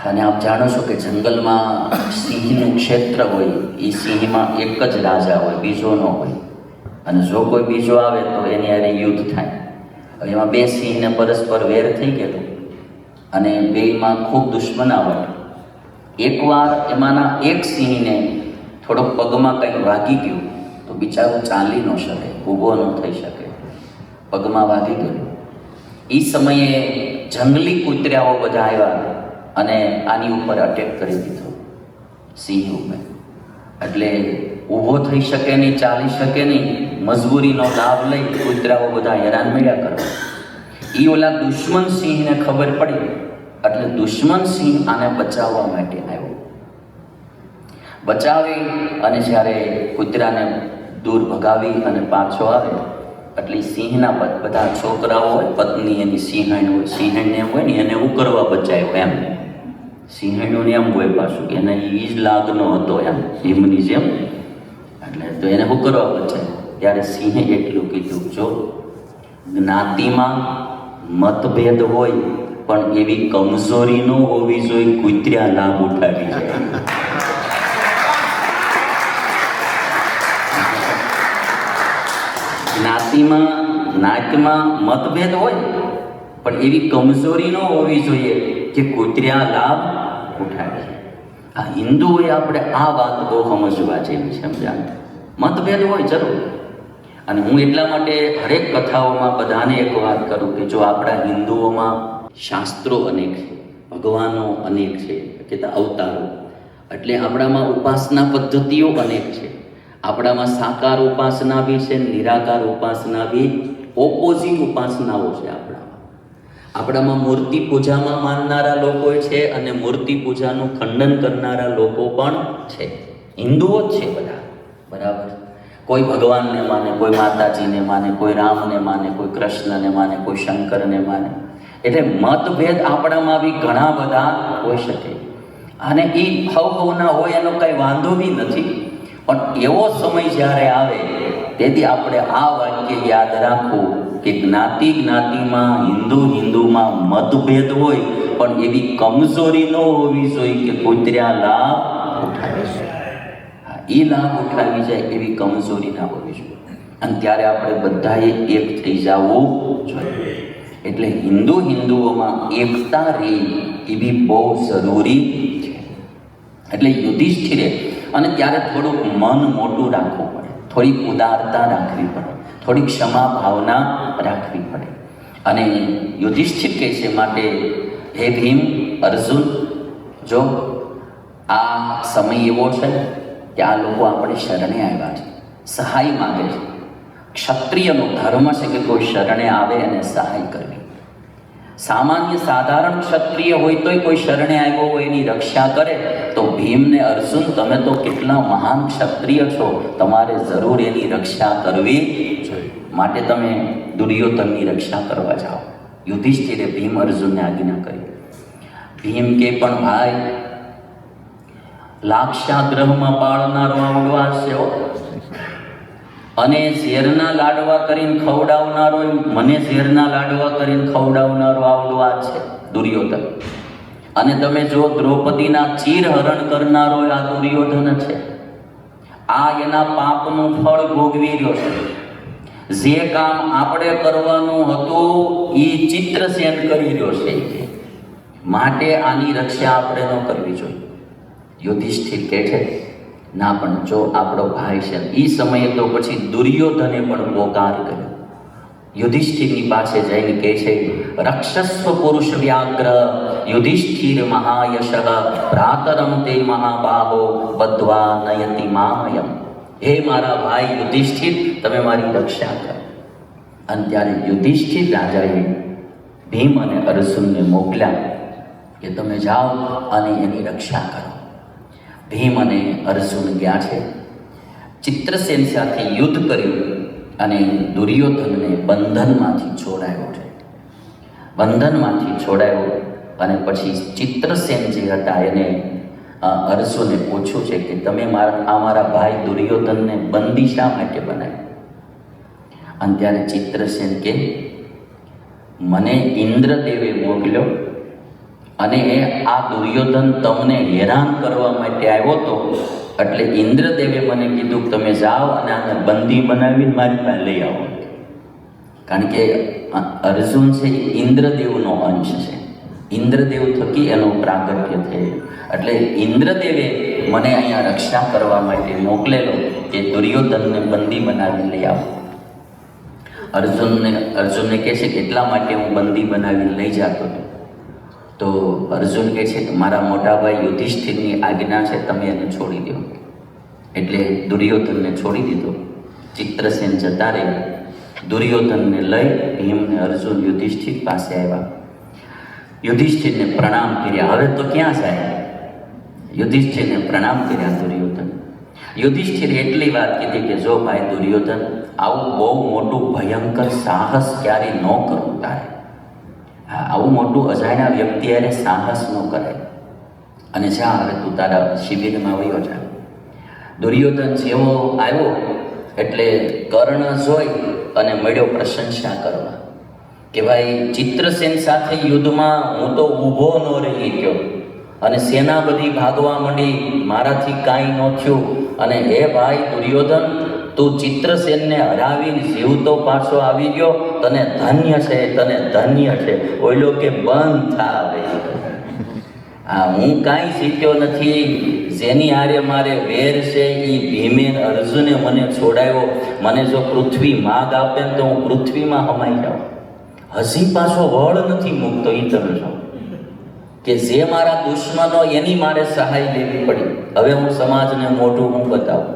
અને આપ જાણો છો કે જંગલમાં સિંહનું ક્ષેત્ર હોય, એ સિંહમાં એક જ રાજા હોય, બીજો ન હોય. અને જો કોઈ બીજો આવે તો એની હારે યુદ્ધ થાય. હવે એમાં બે સિંહને પરસ્પર વેર થઈ ગયેલો અને બેયમાં ખૂબ દુશ્મનાવટ. એકવાર એમાંના એક સિંહને થોડોક પગમાં કંઈક વાગી ગયું તો બિચારો ચાલી ન શકે, ઊભો ન થઈ શકે, પગમાં વાગી ગયું. એ સમયે જંગલી કૂતરાઓ બધા આવ્યા અને આની ઉપર અટેક કરી દીધો, સિંહ ઉપર. એટલે ઊભો થઈ શકે નહીં, ચાલી શકે નહીં, મજબૂરીનો લાભ લઈ કૂતરાઓ બધા હેરાન મળ્યા કરવા. એ ઓલા દુશ્મન સિંહને ખબર પડી એટલે દુશ્મન સિંહ આને બચાવવા માટે આવ્યો. બચાવી અને જ્યારે કૂતરાને દૂર ભગાવી અને પાછો આવે એટલે સિંહના બધા છોકરાઓ હોય, પત્ની એની સિંહણ હોય, સિંહણને એમ હોય ને એને હું કરવા બચાવ્યો એમ. સિંહણોને એમ હોય પાછું કે એને એ જ લાગનો હતો એમ, હિમની જેમ. એટલે તો એને હું કરવા બચાવ્યો. ત્યારે સિંહે એટલું કીધું, જો જ્ઞાતિમાં મતભેદ હોય પણ એવી કમજોરી ન હોવી જોઈએ કૂતરા લાભ ઉઠાવી જાય. નાતમાં મતભેદ હોય પણ એવી કમજોરી ન હોવી જોઈએ કે કૂતરા લાભ ઉઠાવે. આ હિન્દુઓએ આપણે આ વાત બહુ સમજવા જેવી છે. સમજાય, મતભેદ હોય જરૂર. અને હું એટલા માટે હરેક કથાઓમાં બધાને એક વાત કરું કે જો આપણા હિન્દુઓમાં શાસ્ત્રો અનેક છે, ભગવાનો અનેક છે, કે અવતારો, એટલે આપણામાં ઉપાસના પદ્ધતિઓ અનેક છે. આપણામાં સાકાર ઉપાસના બી છે, નિરાકાર ઉપાસના બી, ઓપોઝિટ ઉપાસનાઓ છે. આપણામાં મૂર્તિ પૂજામાં માનનારા લોકો છે અને મૂર્તિ પૂજાનું ખંડન કરનારા લોકો પણ છે. હિન્દુઓ જ છે બધા, બરાબર. કોઈ ભગવાનને માને, કોઈ માતાજીને માને, કોઈ રામને માને, કોઈ કૃષ્ણને માને, કોઈ શંકરને માને. એટલે મતભેદ આપણામાં બી ઘણા બધા હોઈ શકે અને એ હવના હોય એનો કંઈ વાંધો બી નથી. પણ એવો સમય જ્યારે આવે તેથી આપણે આ વાક્ય યાદ રાખવું કે જ્ઞાતિમાં, હિન્દુમાં મતભેદ હોય પણ એવી કમજોરી ન હોવી જોઈએ કે કૂતરા લાભ ઉઠાવી જાય. એ લાભ ઉઠાવી જાય એવી કમજોરી ના હોવી જોઈએ. અને ત્યારે આપણે બધાએ એક થઈ જવું જોઈએ. એટલે હિન્દુઓમાં એકતા રહે એ બી બહુ જરૂરી છે. એટલે યુધિષ્ઠિરે અને ત્યારે થોડુંક મન મોટું રાખવું પડે, થોડીક ઉદારતા રાખવી પડે, થોડીક ક્ષમા ભાવના રાખવી પડે. અને યુધિષ્ઠિર કહે છે માટે, હે ભીમ, અર્જુન, જો આ સમય એવો છે કે આ લોકો આપણે શરણે આવ્યા છે, સહાય માગે છે. ક્ષત્રિયનો ધર્મ છે કે કોઈ શરણે આવે અને સહાય કરવી. સામાન્ય સાધારણ ક્ષત્રિય હોય તોય કોઈ શરણે આવ્યો હોય એની રક્ષા કરે તો ભીમને, અર્જુન, તમે તો કેટલા મહાન ક્ષત્રિય છો, તમારે જરૂર એની રક્ષા કરવી જોઈએ. માટે તમે દુર્યોધનની રક્ષા કરવા જાઓ. યુધિષ્ઠિરે ભીમ અર્જુનને આજ્ઞા કરી. ભીમ કે પણ ભાઈ, લાક્ષાગ્રહમાં પાળનારો આવડવા છે અને ઝેરના લાડવા કરીને ખવડાવનારો, મને ઝેરના લાડવા કરીને ખવડાવનારો આવડવા છે દુર્યોધન. અને તમે જો દ્રૌપદીના ચીરહરણ કરનારો આ દુર્યોધન છે. આ એના પાપનું ફળ ભોગવી રહ્યો છે. જે કામ આપણે કરવાનું હતું એ ચિત્રસેન કરી રહ્યો છે. માટે આની રક્ષા આપણે ન કરવી જોઈએ. યુધિષ્ઠિર કહે છે, ના, પણ જો આપણો ભાઈ છે. એ સમયે તો પછી દુર્યોધને પણ પોકાર કર્યો. યુધિષ્ઠિરની પાસે જઈને કહે છે, રક્ષસ્વ પુરુષ વ્યાઘ્ર યુધિષ્ઠિર મહાયશ ભ્રાતરમ તે મહાબાહો બદ્ધવા નયતિ મામયમ. હે મારા ભાઈ યુધિષ્ઠિર, તમે મારી રક્ષા કરો. અને ત્યારે યુધિષ્ઠિર રાજાએ ભીમ અને અર્જુનને મોકલ્યા કે તમે જાઓ અને એની રક્ષા કરો. ભીમ અને અર્જુન ગયા છે, ચિત્રસેન સાથે યુદ્ધ કર્યું અને દુર્યોધનને બંધનમાંથી છોડાયો છે. બંધનમાંથી છોડાયો અને પછી ચિત્રસેન જે હતા એને અર્જુને પૂછ્યું છે કે તમે મારા ભાઈ દુર્યોધનને બંદી શા માટે બનાવ્યો? અને ત્યારે ચિત્રસેન કે મને ઇન્દ્રદેવે મોકલ્યો અને આ દુર્યોધન તમને હેરાન કરવા માટે આવ્યો હતો, એટલે ઇન્દ્રદેવે મને કીધું તમે જાઓ અને આને બંદી બનાવીને મારી પાસે લઈ આવો. કારણ કે અર્જુન છે એ ઇન્દ્રદેવનો અંશ છે, ઇન્દ્રદેવ થકી એનું પ્રાગટ્ય થયેલું. એટલે ઇન્દ્રદેવે મને અહીંયા રક્ષા કરવા માટે મોકલેલો કે દુર્યોધનને બંદી બનાવી લઈ આવો. અર્જુનને કહે છે કે એટલા માટે હું બંદી બનાવી લઈ જતો હતો. તો અર્જુન કહે છે કે મારા મોટા ભાઈ યુધિષ્ઠિરની આજ્ઞા છે, તમે એને છોડી દો. એટલે દુર્યોધનને છોડી દીધો. ચિત્રસેન જતા રહ્યા. દુર્યોધનને લઈ ભીમને અર્જુન યુધિષ્ઠિર પાસે આવ્યા. યુધિષ્ઠિરને પ્રણામ કર્યા. હવે તો ક્યાં જાય? યુધિષ્ઠિરને પ્રણામ કર્યા દુર્યોધન. યુધિષ્ઠિરે એટલી વાત કીધી કે જો ભાઈ દુર્યોધન, આવું બહુ મોટું ભયંકર સાહસ ક્યારે ન કરવું તારે. આવું મોટું અજાણ્યા વ્યક્તિ અરે સાહસ ન કરાય. અને જા હવે તું તારા શિબિરમાં વયો જા. દુર્યોધન જેવો આવ્યો એટલે કર્ણ જોઈ અને મળ્યો પ્રશંસા કરવા કે ભાઈ ચિત્રસેન સાથે યુદ્ધમાં હું તો ઊભો ન રહી ગયો અને સેના બધી ભાગવા માંડી, મારાથી કાંઈ ન થયું. અને હે ભાઈ દુર્યોધન, તું ચિત્રસેનને હરાવીને જીવતો પાછો આવી ગયો, તને ધન્ય છે, તને ધન્ય છે. ઓઈલો કે બંધ થા ભાઈ, હું કાંઈ શીખ્યો નથી. જેની આરે મારે વેર છે એ ભીમે અર્જુને મને છોડાયો. મને જો પૃથ્વી માગ આપે ને તો હું પૃથ્વીમાં હમાઈ જાઉં. હજી પાછો વળ નથી મૂકતો. એ તમે જો કે જે મારા દુશ્મનો એની મારે સહાય લેવી પડી. હવે હું સમાજને મોઢું હું બતાવું.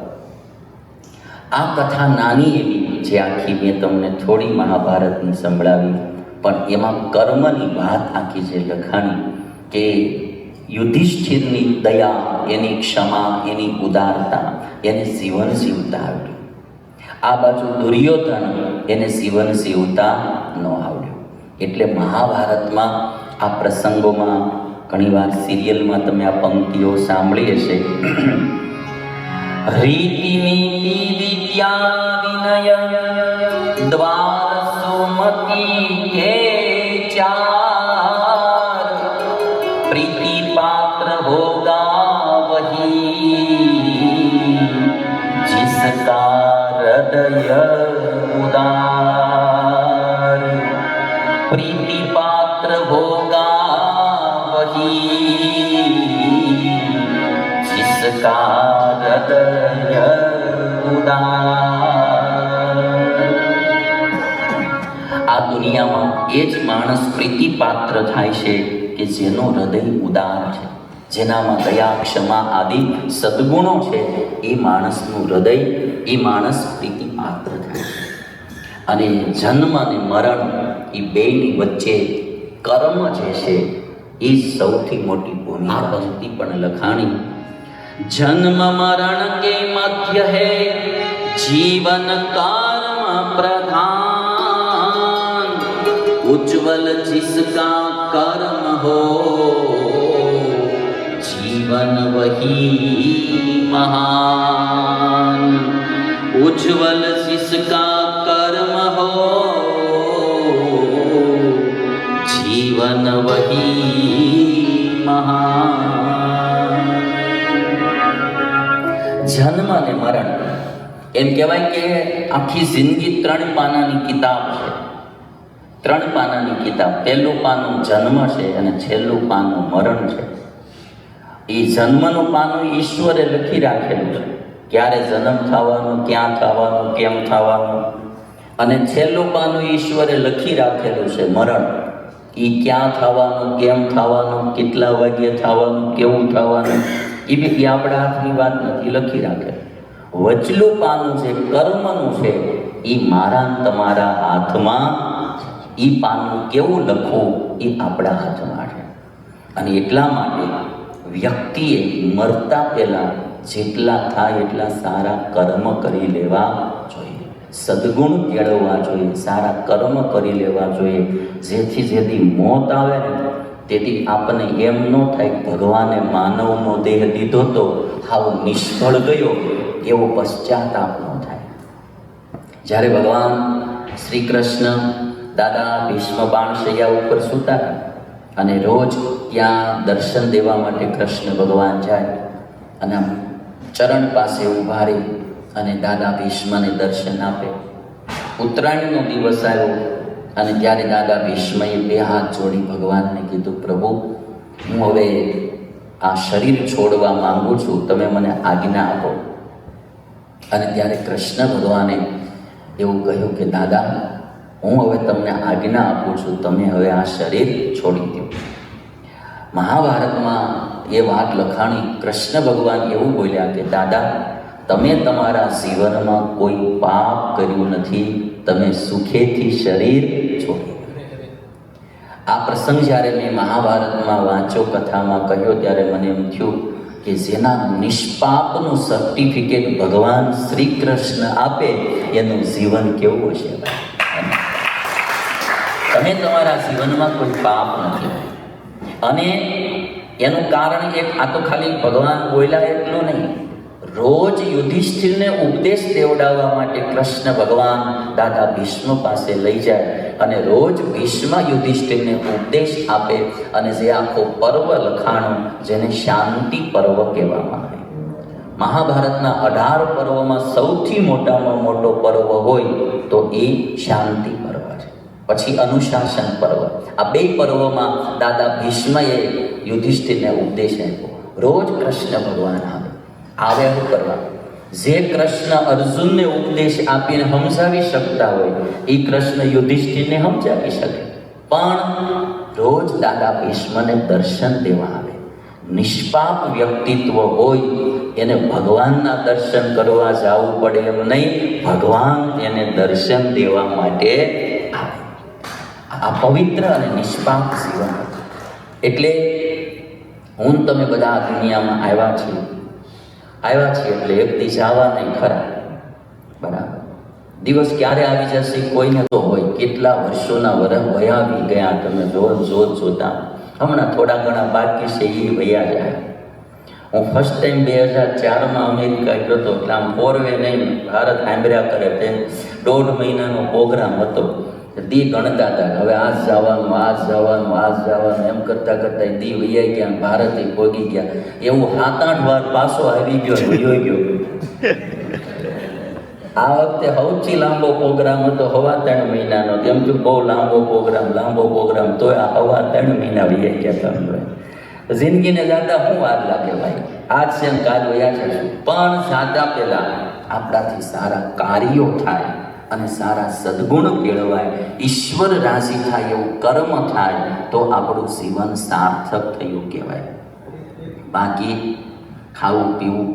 આ કથા નાની એવી જે આખી મેં તમને થોડી મહાભારતની સંભળાવી, પણ એમાં કર્મની વાત આખી જે લખાણી કે યુધિષ્ઠિરની દયા, એની ક્ષમા, એની ઉદારતા, એને જીવન જીવતા આવડ્યું. આ બાજુ દુર્યોધન, એને જીવન જીવતા ન આવડ્યું. એટલે મહાભારતમાં આ પ્રસંગોમાં ઘણીવાર સિરિયલમાં તમે આ પંક્તિઓ સાંભળી હશે. રીતિ નીતિ વિદ્યા વિનય દ્વાર સુમતિ કે ચાર પ્રીતિ પાત્ર હોગા વહી जिसका हृदय उदार प्रीति पात्र होगा वही जिसका हृदय उदार. આ દુનિયામાં એ જ માણસ પ્રીતિ પાત્ર થાય છે કે જેનું હૃદય ઉદાર છે, જેનામાં દયા, ક્ષમા આદિ સદગુણો છે. એ માણસનું હૃદય, એ માણસ પ્રીતિ પાત્ર થાય. અને જન્મ અને મરણ એ બેની વચ્ચે કર્મ જે છે એ સૌથી મોટી ભૂમિકા. આ પંક્તિ પણ લખાણી. જન્મ મરણ કે મધ્ય હૈ જીવન કર્મ પ્રધાન उज्ज्वल जिसका कर्म हो जीवन वही महान. उज्ज्वल जिसका कर्म हो जीवन वही महान. જન્મ અને મરણ એમ કહેવાય કે આખી જિંદગી 3 પાનાની કિતાબ છે. 3 પાનાની કિતાબ. પહેલું પાનું જન્મ છે અને છેલ્લું પાનું મરણ છે. એ જન્મનું પાનું ઈશ્વરે લખી રાખેલું છે, ક્યારે જન્મ થવાનો, ક્યાં થવાનો, કેમ થવાનો. અને છેલ્લું પાનું ઈશ્વરે લખી રાખેલું છે મરણ. એ ક્યાં થવાનું, કેમ થવાનું, કેટલા વાગ્યે થવાનું, કેવું થવાનું, એ બી આપણા હાથની વાત નથી, લખી રાખેલું. વચલું પાનું જે કર્મનું છે એ મારા તમારા હાથમાં. એ પાનું કેવું લખવું એ આપણા હાથમાં છે. અને એટલા માટે વ્યક્તિએ મરતા પહેલાં જેટલા થાય એટલા સારા કર્મ કરી લેવા જોઈએ, સદગુણ કેળવવા જોઈએ, સારા કર્મ કરી લેવા જોઈએ. જેથી મોત આવે ને તેથી આપણને એમ ન થાય ભગવાને માનવનો દેહ દીધો તો હાવ નિષ્ફળ ગયો એવો પશ્ચાતાપ ન થાય. જ્યારે ભગવાન શ્રી કૃષ્ણ દાદા ભીષ્મ બાણશૈયા ઉપર સૂતા અને રોજ ત્યાં દર્શન દેવા માટે કૃષ્ણ ભગવાન જાય અને આમ ચરણ પાસે ઊભા રહી અને દાદા ભીષ્મને દર્શન આપે. ઉત્તરાયણનો દિવસ આવ્યો અને ત્યારે દાદા ભીષ્મએ બે હાથ જોડી ભગવાનને કીધું, પ્રભુ હું હવે આ શરીર છોડવા માંગુ છું, તમે મને આજ્ઞા આપો. અને ત્યારે કૃષ્ણ ભગવાને એવું કહ્યું કે દાદા હું હવે તમને આજ્ઞા આપું છું, તમે હવે આ શરીર છોડી દો. મહાભારતમાં એ વાત લખાણી. કૃષ્ણ ભગવાન એવું બોલ્યા કે દાદા તમે તમારા જીવનમાં કોઈ પાપ કર્યું નથી, તમે સુખેથી શરીર છોડી. આ પ્રસંગ જ્યારે મેં મહાભારતમાં વાંચ્યો, કથામાં કહ્યો, ત્યારે મને એમ થયું કે જેના નિષ્પાપનું સર્ટિફિકેટ ભગવાન શ્રી કૃષ્ણ આપે એનું જીવન કેવું હશે. તમે તમારા જીવનમાં કોઈ પાપ નથી. અને એનું કારણ એક, આ તો ખાલી ભગવાન બોલ્યા એટલું નહીં, રોજ યુધિષ્ઠિરને ઉપદેશ દેવડાવવા માટે કૃષ્ણ ભગવાન દાદા ભીષ્મ પાસે લઈ જાય અને રોજ ભીષ્મ યુધિષ્ઠિરને ઉપદેશ આપે. અને જે આખો પર્વ લખાણો જેને શાંતિ પર્વ કહેવામાં આવે. મહાભારતના 18 પર્વમાં સૌથી મોટામાં મોટો પર્વ હોય તો એ શાંતિ પર્વ છે. પછી અનુશાસન પર્વ. આ બે પર્વમાં દાદા ભીષ્મએ યુધિષ્ઠિરને ઉપદેશ આપ્યો. રોજ કૃષ્ણ ભગવાન આવે શું કરવા? જે કૃષ્ણ અર્જુનને ઉપદેશ આપીને સમજાવી શકતા હોય એ કૃષ્ણ યુધિષ્ઠિરને સમજાવી શકે. પણ રોજ દાદા ભીષ્મને દર્શન દેવા આવે. નિષ્પાપ વ્યક્તિત્વ હોય એને ભગવાનના દર્શન કરવા જવું પડે એમ નહીં, ભગવાન એને દર્શન દેવા માટે આવે. આ પવિત્ર અને નિષ્પાપ જીવન. એટલે હું તમે બધા આ દુનિયામાં આવ્યા છીએ એટલે એક દિવસ આવવા નહીં ખરા, બરાબર? દિવસ ક્યારે આવી જશે કોઈને તો હોય. કેટલા વર્ષોના વરસ વયા આવી ગયા, તમે જોતા હમણાં થોડા ઘણા બાકી છે એ વયા જાય. હું ફર્સ્ટ ટાઈમ 2004માં અમેરિકા ગયો હતો, એટલે આમ ફોરવે નહીં, ભારત સાંભળ્યા કરે તે 1.5 મહિનાનો પ્રોગ્રામ હતો. દી ગણતા હતા, હવે આજ જવાનું એમ કરતાં દી વૈયા ગયા, ભારતે ભોગી ગયા. એવું 7-8 વાર પાછો આવી ગયો, વયો ગયો. આ વખતે સૌથી લાંબો પ્રોગ્રામ હતો, 3.5 મહિનાનો. એમ કે બહુ લાંબો પ્રોગ્રામ તોય આ 3.5 મહિના વૈયા ગયા. તમે જિંદગીને જાતા શું વાર લાગે ભાઈ? આજ છે ને કાલ વયા જશે. પણ જાતા પહેલા આપણાથી સારા કાર્યો થાય અને સારા સદગુણ કેળવાય, ઈશ્વર રાજી થાય એવું કર્મ થાય તો આપણું જીવન સાર્થક થયું કહેવાય. બાકી ખાવું પીવું,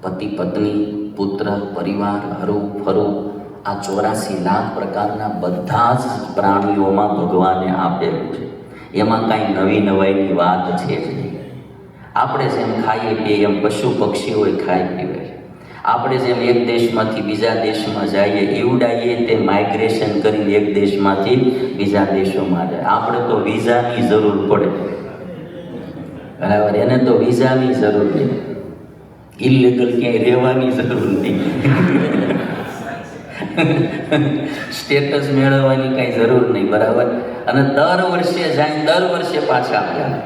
પતિ પત્ની, પુત્ર પરિવાર, હરું ફરું, આ 84 લાખ પ્રકારના બધા જ પ્રાણીઓમાં ભગવાને આપેલું છે. એમાં કાંઈ નવી નવાઈની વાત છે જ નહીં. આપણે જેમ ખાઈએ પીએ એમ પશુ પક્ષીઓએ ખાઈ પીવે છે. આપણે જેમ એક દેશમાંથી બીજા દેશમાં જઈએ, એવડાઈએ તે માઇગ્રેશન કરી એક દેશમાંથી બીજા દેશોમાં જાય. આપણે તો વિઝાની જરૂર પડે, બરાબર? એને તો વિઝાની જરૂર નહીં, ઇલીગલ ક્યાંય રહેવાની જરૂર નહીં, સ્ટેટસ મેળવવાની કાંઈ જરૂર નહીં, બરાબર? અને દર વર્ષે જાય, દર વર્ષે પાછા આવ્યા,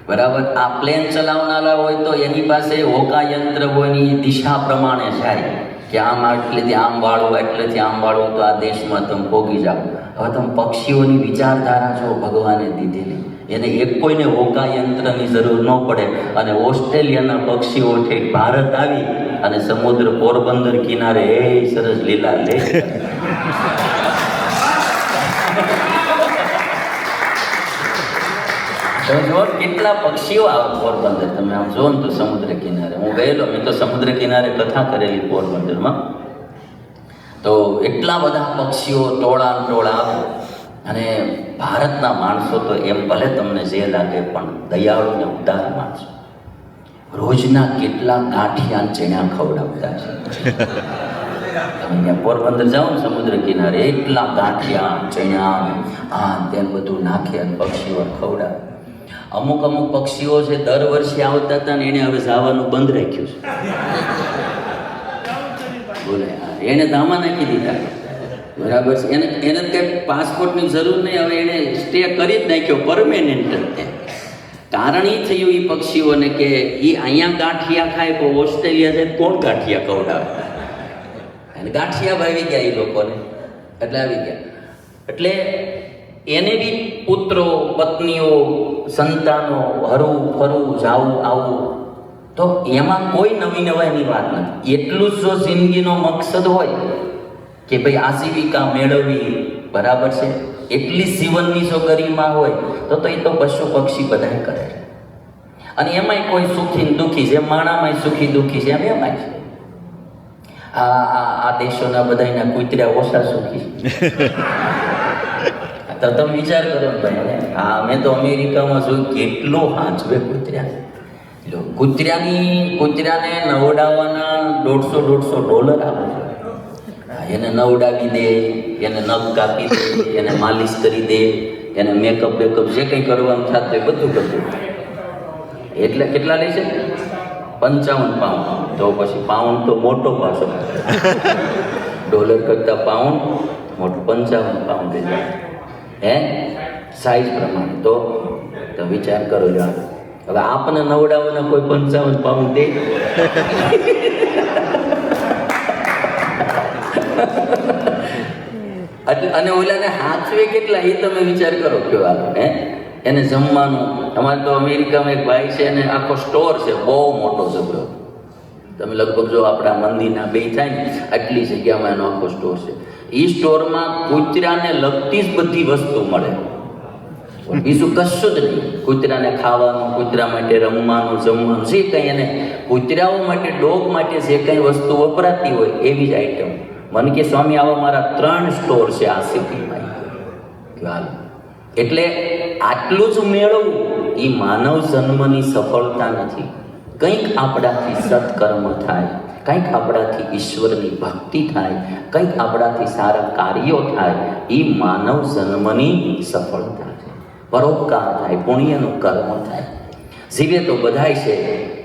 બરાબર? આ પ્લેન ચલાવનારા હોય તો એની પાસે હોકાયંત્ર હોય ની દિશા પ્રમાણે જાય કે આમ એટલેથી આમ વાળો, એટલેથી આમ વાળો તો આ દેશમાં તમે ભોગી જાઓ. હવે તમે પક્ષીઓની વિચારધારા જો ભગવાને દીધેલી, એને એક કોઈને હોકાયંત્રની જરૂર ન પડે. અને ઓસ્ટ્રેલિયાના પક્ષીઓ ઠેઠ ભારત આવી અને સમુદ્ર પોરબંદર કિનારે એ સરસ લીલા લે. તમે જો કેટલા પક્ષીઓ આવે પોરબંદર, તમે આમ જો ને તો સમુદ્ર કિનારે. હું ગયેલો, મેં તો સમુદ્ર કિનારે કથા કરેલી પોરબંદરમાં. તો એટલા બધા પક્ષીઓ ટોળા આવે. અને ભારતના માણસો તો એમ ભલે તમને જે લાગે પણ દયાળુ ને ઉદાર માણસો. રોજના કેટલા ગાંઠિયા ચણા ખવડાવતા છે. તમે પોરબંદર જાઓ ને સમુદ્ર કિનારે, એટલા ગાંઠિયા ચણા આ તેમ બધું નાખે અને પક્ષીઓ ખવડાવે. અમુક પક્ષીઓ છે દર વર્ષે આવતા હતા ને એને હવે જવાનું બંધ રાખ્યું છે. બોલે એને ધામા નાખી દીધા. બરાબર છે. એને કંઈ પાસપોર્ટની જરૂર નહીં, હવે એને સ્ટે કરી જ નાખ્યો પરમેનન્ટ. કારણ એ થયું એ પક્ષીઓને કે એ અહીંયા ગાંઠિયા ખાય તો ઓસ્ટ્રેલિયા જાય કોણ ગાંઠિયા ખવડાવે, અને ગાંઠિયા ભાવી ગયા એ લોકોને, એટલે આવી ગયા. એટલે એને બી પુત્રો, પત્નીઓ, સંતાનો, હરવું ફરવું, જાવું આવવું, તો એમાં કોઈ નવી નવાઈની વાત નથી. એટલું જ જો જિંદગીનો મકસદ હોય કે ભાઈ આજીવિકા મેળવવી, બરાબર છે, એટલી જીવનની જો ગરિમા હોય તો એ તો પશુ પક્ષી બધાય કરે છે. અને એમાંય કોઈ સુખી દુઃખી છે, માણામાંય સુખી દુઃખી છે, એમ એમાંય છે. આ દેશોના બધાના કૂતર્યા ઓછા સુખી તો તમે વિચાર કરો ને ભાઈ. હા, મેં તો અમેરિકામાં જોયું કેટલો હાંચવે કૂતર્યા. કૂતરાને નવડાવવાના $150 આપે. એને નવડાવી દે, એને નખ કાપી દે, એને માલિશ કરી દે, એને મેકઅપ જે કંઈ કરવાનું થતું હોય બધું કરતું. એટલે કેટલા લે છે? 55 પાઉન્ડ. તો પછી પાઉન્ડ તો મોટો પાછો, ડોલર કરતા પાઉન્ડ મોટો, 55 પાઉન્ડ હે સાઈઝ પ્રમાણે. તો વિચાર કરો લો. હવે આપણને નવડાવવાના કોઈ 55 પાઉન્ડ દે? અને ઓલાને હાથવે કેટલા એ તમે વિચાર કરો કેવા. હે એને જમવાનું, અમારે તો અમેરિકામાં એક ભાઈ છે, એને આખો સ્ટોર છે, બહુ મોટો જબરો. તમે લગભગ જો આપણા મંદિરના બે થાય ને આટલી જગ્યામાં એનો આખો સ્ટોર છે. એ સ્ટોરમાં કૂતરાને લગતી જ બધી વસ્તુ મળે, બીજું કશું જ નહીં. કૂતરાને ખાવાનું, કૂતરા માટે રમવાનું, જમવાનું, જે કંઈ એને કૂતરાઓ માટે, ડોગ માટે જે કંઈ વસ્તુ વપરાતી હોય એવી જ આઈટમ. મને કે સ્વામી આવા મારા 3 સ્ટોર છે આ સિટીમાં. એટલે આટલું જ મેળવવું એ માનવ જન્મની સફળતા નથી. કંઈક આપણાથી સત્કર્મ થાય, કંઈક આપણાથી ઈશ્વરની ભક્તિ થાય, કંઈક આપણાથી સારા કાર્યો થાય, એ માનવ જન્મની સફળતા છે. પરોપકાર થાય, પુણ્યનું કર્મ થાય. જીવે તો બધાય છે,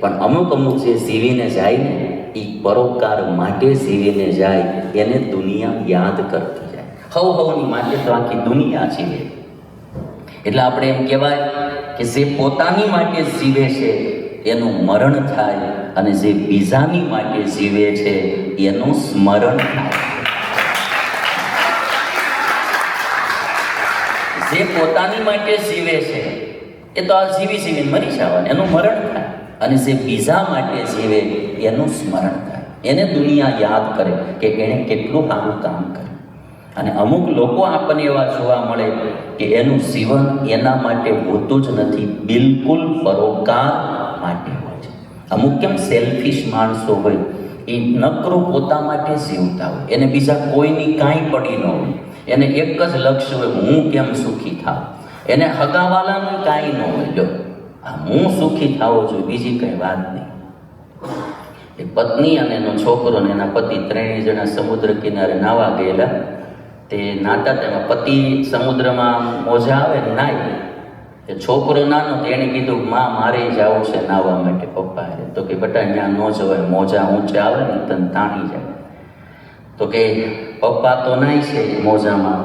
પણ અમુક જે જીવીને જાય ને એ પરોપકાર માટે જીવીને જાય, એને દુનિયા યાદ કરતી જાય. હવની માટે તો આખી દુનિયા જીવે. એટલે આપણે એમ કહેવાય કે જે પોતાની માટે જીવે છે એનું મરણ થાય, અને જે બીજાની માટે જીવે છે એનું સ્મરણ થાય. જે પોતાની માટે જીવે છે એ તો આ જીવી મરી જવાનું, એનું મરણ થાય. અને જે બીજા માટે જીવે એનું સ્મરણ થાય, એને દુનિયા યાદ કરે કે એણે કેટલું સારું કામ કર્યું. અને અમુક લોકો આપણને એવા જોવા મળે કે એનું જીવન એના માટે હોતું જ નથી, બિલકુલ પરોપકાર માટે હોય છે. અમુક કેમ સેલ્ફિશ માણસો હોય, એ નકરું પોતા માટે જીવતા હોય, એને બીજા કોઈની કાંઈ પડી ન હોય, એને એક જ લક્ષ્ય હોય, હું કેમ સુખી થાવ. એને હગાવાલાનું કાંઈ ન હોય, જો હું સુખી થવો જોઈએ, બીજી કંઈ વાત નહીં. એ પત્ની અને એનો છોકરો ને એના પતિ 3 જણા સમુદ્ર કિનારે નાવા ગયેલા. તે નાતા તેમાં પતિ સમુદ્રમાં મોજા આવે ને નાય, એ છોકરો નાનો તો એણે કીધું મારે જવું છે નાવા માટે પપ્પા. તો કે બેટા ત્યાં ન જવાય, મોજા ઊંચા આવે ને તને તાણી જાય. તો કે પપ્પા તો નાય છે મોજામાં,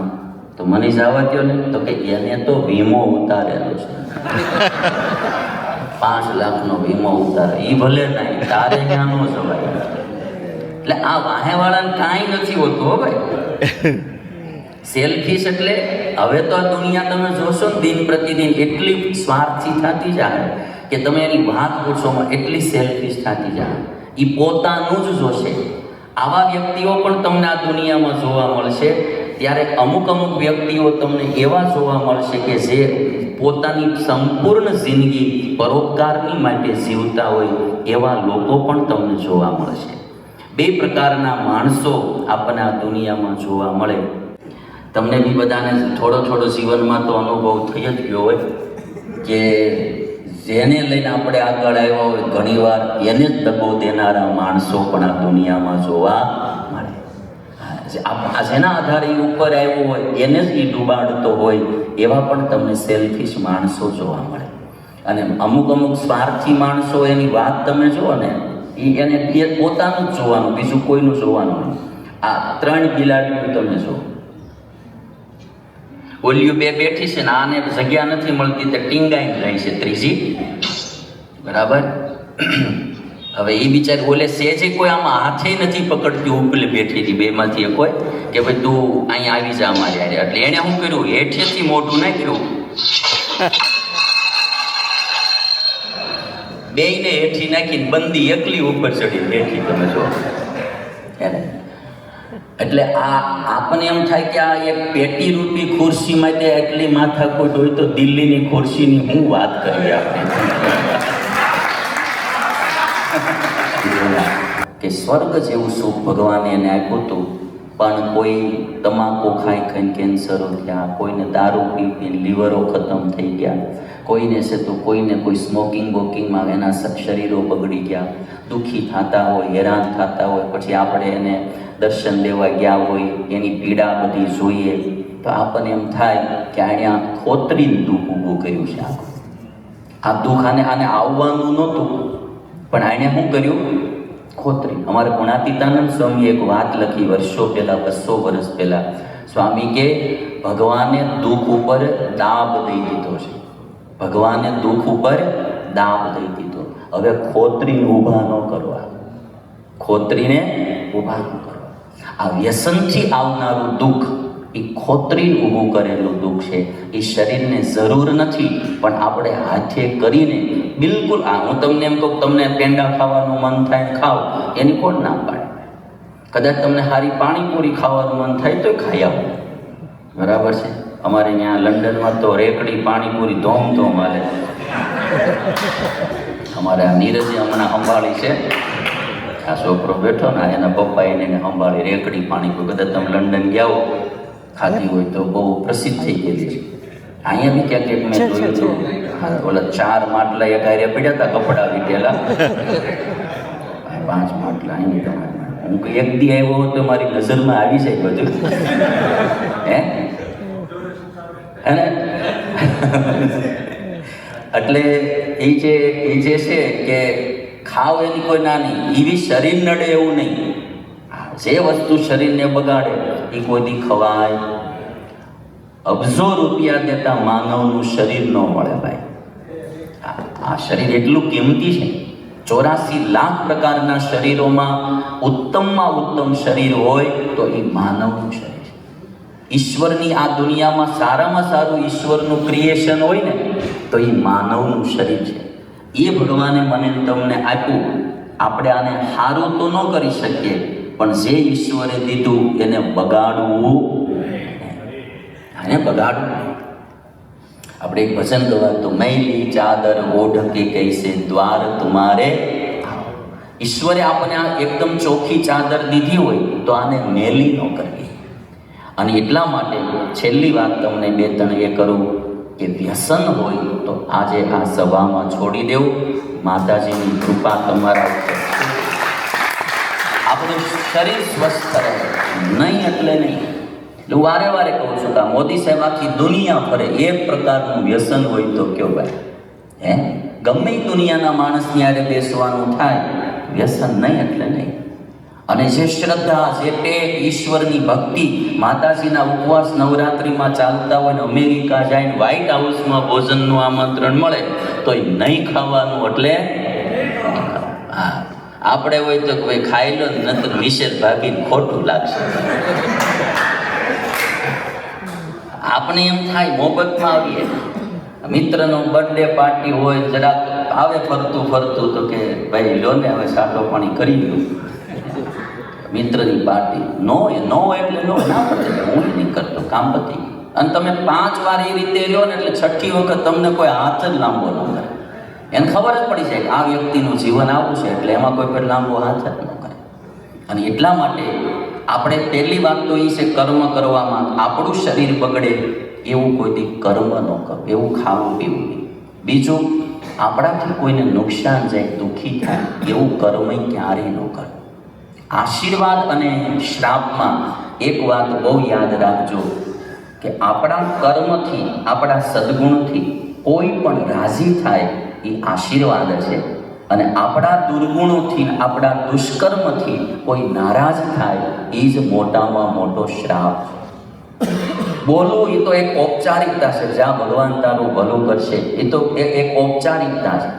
તો મને જવા દો ને. તો કે એને તો વીમો ઉતારેલો છે, 5 લાખનો વીમો ઉતારે, એ ભલે નાય, તારે ત્યાં ન જવાય. એટલે આ વાહેવાળાને કાંઈ નથી હોતું હો ભાઈ. સેલ્ફિશ એટલે હવે તો આ દુનિયા તમે જોશો ને દિન પ્રતિદિન એટલી સ્વાર્થી થતી જાય કે તમે એની વાત પૂછોમાં એટલી સેલ્ફિશ થતી જાય. એ પોતાનું જ જોશે. આવા વ્યક્તિઓ પણ તમને આ દુનિયામાં જોવા મળશે. ત્યારે અમુક વ્યક્તિઓ તમને એવા જોવા મળશે કે જે પોતાની સંપૂર્ણ જિંદગી પરોપકારની માટે જીવતા હોય, એવા લોકો પણ તમને જોવા મળશે. 2 પ્રકારના માણસો આપણને આ દુનિયામાં જોવા મળે. તમને બી બધાને થોડો જીવનમાં તો અનુભવ થઈ જ ગયો હોય કે જેને લઈને આપણે આગળ આવ્યા હોય ઘણીવાર એને જ દગો દેનારા માણસો પણ આ દુનિયામાં જોવા મળે. જેના આધારે એ ઉપર આવ્યો હોય એને જ એ ડૂબાડતો હોય એવા પણ તમને સેલ્ફિશ માણસો જોવા મળે. અને અમુક સ્વાર્થી માણસો, એની વાત તમે જુઓ ને, એને પોતાનું જ જોવાનું, બીજું કોઈનું જોવાનું નહીં. આ 3 બિલાડીનું તમે જુઓ, ઓલિયું બે બેઠી છે ને આને જગ્યા નથી મળતી તો ટીંગાઈને રહી છે ત્રીજી, બરાબર. હવે એ બિચારી ઓલે સેજે કોઈ આમાં હાથે નથી પકડતી, ઉપલે બેઠી હતી બેમાંથી કોઈ કે ભાઈ તું અહીંયા આવી જા અમારે યારે. એટલે એણે શું કર્યું, હેઠેથી મોઢું નાખ્યું, બેયને હેઠી નાખીને બંદી એકલી ઉપર ચડી બેઠી. તમે જો એને એટલે આપણને એમ થાય કે આ એક પેટી રૂપી ખુરશી માટે એટલી માથાકૂટ હોય તો દિલ્હીની ખુરશીની હું વાત કરીએ આપણે કે સ્વર્ગ જેવું સુખ ભગવાને એને આપ્યું હતું, પણ કોઈ તમાકુ ખાઈ ખાઈને કેન્સરો થયા, કોઈને દારૂ પી પીને લીવરો ખતમ થઈ ગયા, કોઈને છે તો કોઈને કોઈ સ્મોકિંગ બોકિંગમાં એના શરીરો બગડી ગયા, દુઃખી થતા હોય, હેરાન થતા હોય. પછી આપણે એને દર્શન દેવા ગયા હોય, એની પીડા બધી જોઈએ તો આપણને એમ થાય કે અહીંયા ખોતરીને દુઃખ ઊભું કર્યું છે. આ દુઃખ આને આવવાનું નહોતું, પણ આણે શું કર્યું, ખોતરી. અમારે ગુણાતીતાનંદ સ્વામી એક વાત લખી વર્ષો પહેલા, 200 વર્ષ પહેલા. સ્વામી કે ભગવાને દુઃખ ઉપર દાબ દઈ દીધો છે, ભગવાને દુઃખ ઉપર દાબ દઈ દીધો. હવે ખોતરીને ઊભા ન કરવા, ખોતરીને ઊભા ન કરવા. આ વ્યસનથી આવનારું દુઃખ એ ખોતરીને ઊભું કરેલું દુઃખ છે. એ શરીરને જરૂર નથી, પણ આપણે હાથે કરીને બિલકુલ. હું તમને એમ કહું, તમને પેંડા ખાવાનું મન થાય ખાઓ, એની કોણ ના પાડે. કદાચ તમને સારી પાણીપુરી ખાવાનું મન થાય તો ખાઈ આવો, બરાબર છે. અમારે અહીંયા લંડનમાં તો રેકડી પાણીપુરી ધોમ હાલે. અમારે આ નીરજે હમણાં સંભાળી છે, આ છોકરો બેઠો ને એના પપ્પા એને સંભાળી રેકડી પાણીપુરી. કદાચ તમે લંડન ગયા હો, ખાધી હોય તો બહુ પ્રસિદ્ધ થઈ ગયેલી છે. અહીંયા બી ક્યાંક મેં જોયું હતું, ઓલા 4 માટલા એક હારે પડ્યા હતા કપડા વીટેલા, 5 માટલા અહીં તમારે. હું એક દી આવ્યો તો મારી નજરમાં આવી જાય બધું હે. અને એટલે એ જે છે કે ખાવ એની કોઈ નાની, એવી શરીર નડે એવું નહીં. જે વસ્તુ શરીરને બગાડે એ કોઈ દી ખવાય. અબજો રૂપિયા દેતા માનવનું શરીર ન મળે ભાઈ. આ શરીર એટલું કિંમતી છે. 84 લાખ પ્રકારના શરીરોમાં ઉત્તમમાં ઉત્તમ શરીર હોય તો એ માનવનું શરીર છે. ઈશ્વરની આ દુનિયામાં સારામાં સારું ઈશ્વરનું ક્રિએશન હોય ને તો એ માનવનું શરીર છે. એ ભગવાને મને તમને આપ્યું. આપણે આને સારું તો ન કરી શકીએ, પણ જે ઈશ્વરે દીધું એને બગાડવું, એને બગાડવું. આપણે એક ભજન ગવાતું, મૈલી ચાદર ઓઢ કે કૈસે દ્વાર તુમારે. ઈશ્વરે આપણને આ એકદમ ચોખ્ખી ચાદર દીધી હોય તો આને મેલી ન કરવી. અને એટલા માટે છેલ્લી વાત તમને 2-3 એ કરું કે વ્યસન હોય તો આજે આ સભામાં છોડી દેવું. માતાજીની કૃપા તમારા ઉપર. આપણું શરીર સ્વસ્થ રહે, નહીં એટલે નહીં. હું વારે વારે કહું છું કે મોદી સાહેબ આખી દુનિયા ફરે, એક પ્રકારનું વ્યસન હોય તો કયો ભાઈ હે. ગમે દુનિયાના માણસની હારે બેસવાનું થાય, વ્યસન નહીં એટલે નહીં. અને જે શ્રદ્ધા, જે ટેક, ઈશ્વરની ભક્તિ, માતાજીના ઉપવાસ નવરાત્રિમાં ચાલતા હોય ને અમેરિકા જાય ને વ્હાઇટ હાઉસમાં ભોજનનું આમંત્રણ મળે તો એ નહીં ખાવાનું. એટલે હા, આપણે હોય તો ભાઈ ખાઈ લો, નતર મિશેલ ભાગીને ખોટું લાગશે. આપણે એમ થાય મોહબ્બતમાં આવીએ, મિત્રનો બર્થડે પાર્ટી હોય, જરાક આવે ફરતું તો કે ભાઈ લો ને હવે સાટો પાણી કરી લો. મિત્રની પાર્ટી નો એટલે નો, ના પડે, હું નહીં કરતો, કામ પતી. અને તમે 5 વાર એ રીતે લો ને એટલે 6ઠી વખત તમને કોઈ હાથ જ લાંબો ન કરે. એને ખબર જ પડી જાય કે આ વ્યક્તિનું જીવન આવું છે, એટલે એમાં કોઈ પણ લાંબો હાથ જ ન કરે. અને એટલા માટે આપણે પહેલી વાત તો એ છે, કર્મ કરવામાં આપણું શરીર બગડે એવું કોઈ દી કર્મ ન કરવું, એવું ખાવું પીવું નહીં. બીજું, આપણાથી કોઈને નુકસાન જાય, દુઃખી થાય એવું કર્મ ક્યારેય ન કરવું. આશીર્વાદ અને શ્રાપમાં એક વાત બહુ યાદ રાખજો કે આપણા કર્મથી, આપણા સદગુણથી કોઈ પણ રાજી થાય એ આશીર્વાદ છે. અને આપણા દુર્ગુણોથી, આપણા દુષ્કર્મથી કોઈ નારાજ થાય એ જ મોટામાં મોટો શ્રાપ. બોલવું એ તો એક ઔપચારિકતા છે, જ્યાં ભગવાન તારું ભલું કરશે એ તો એક ઔપચારિકતા છે.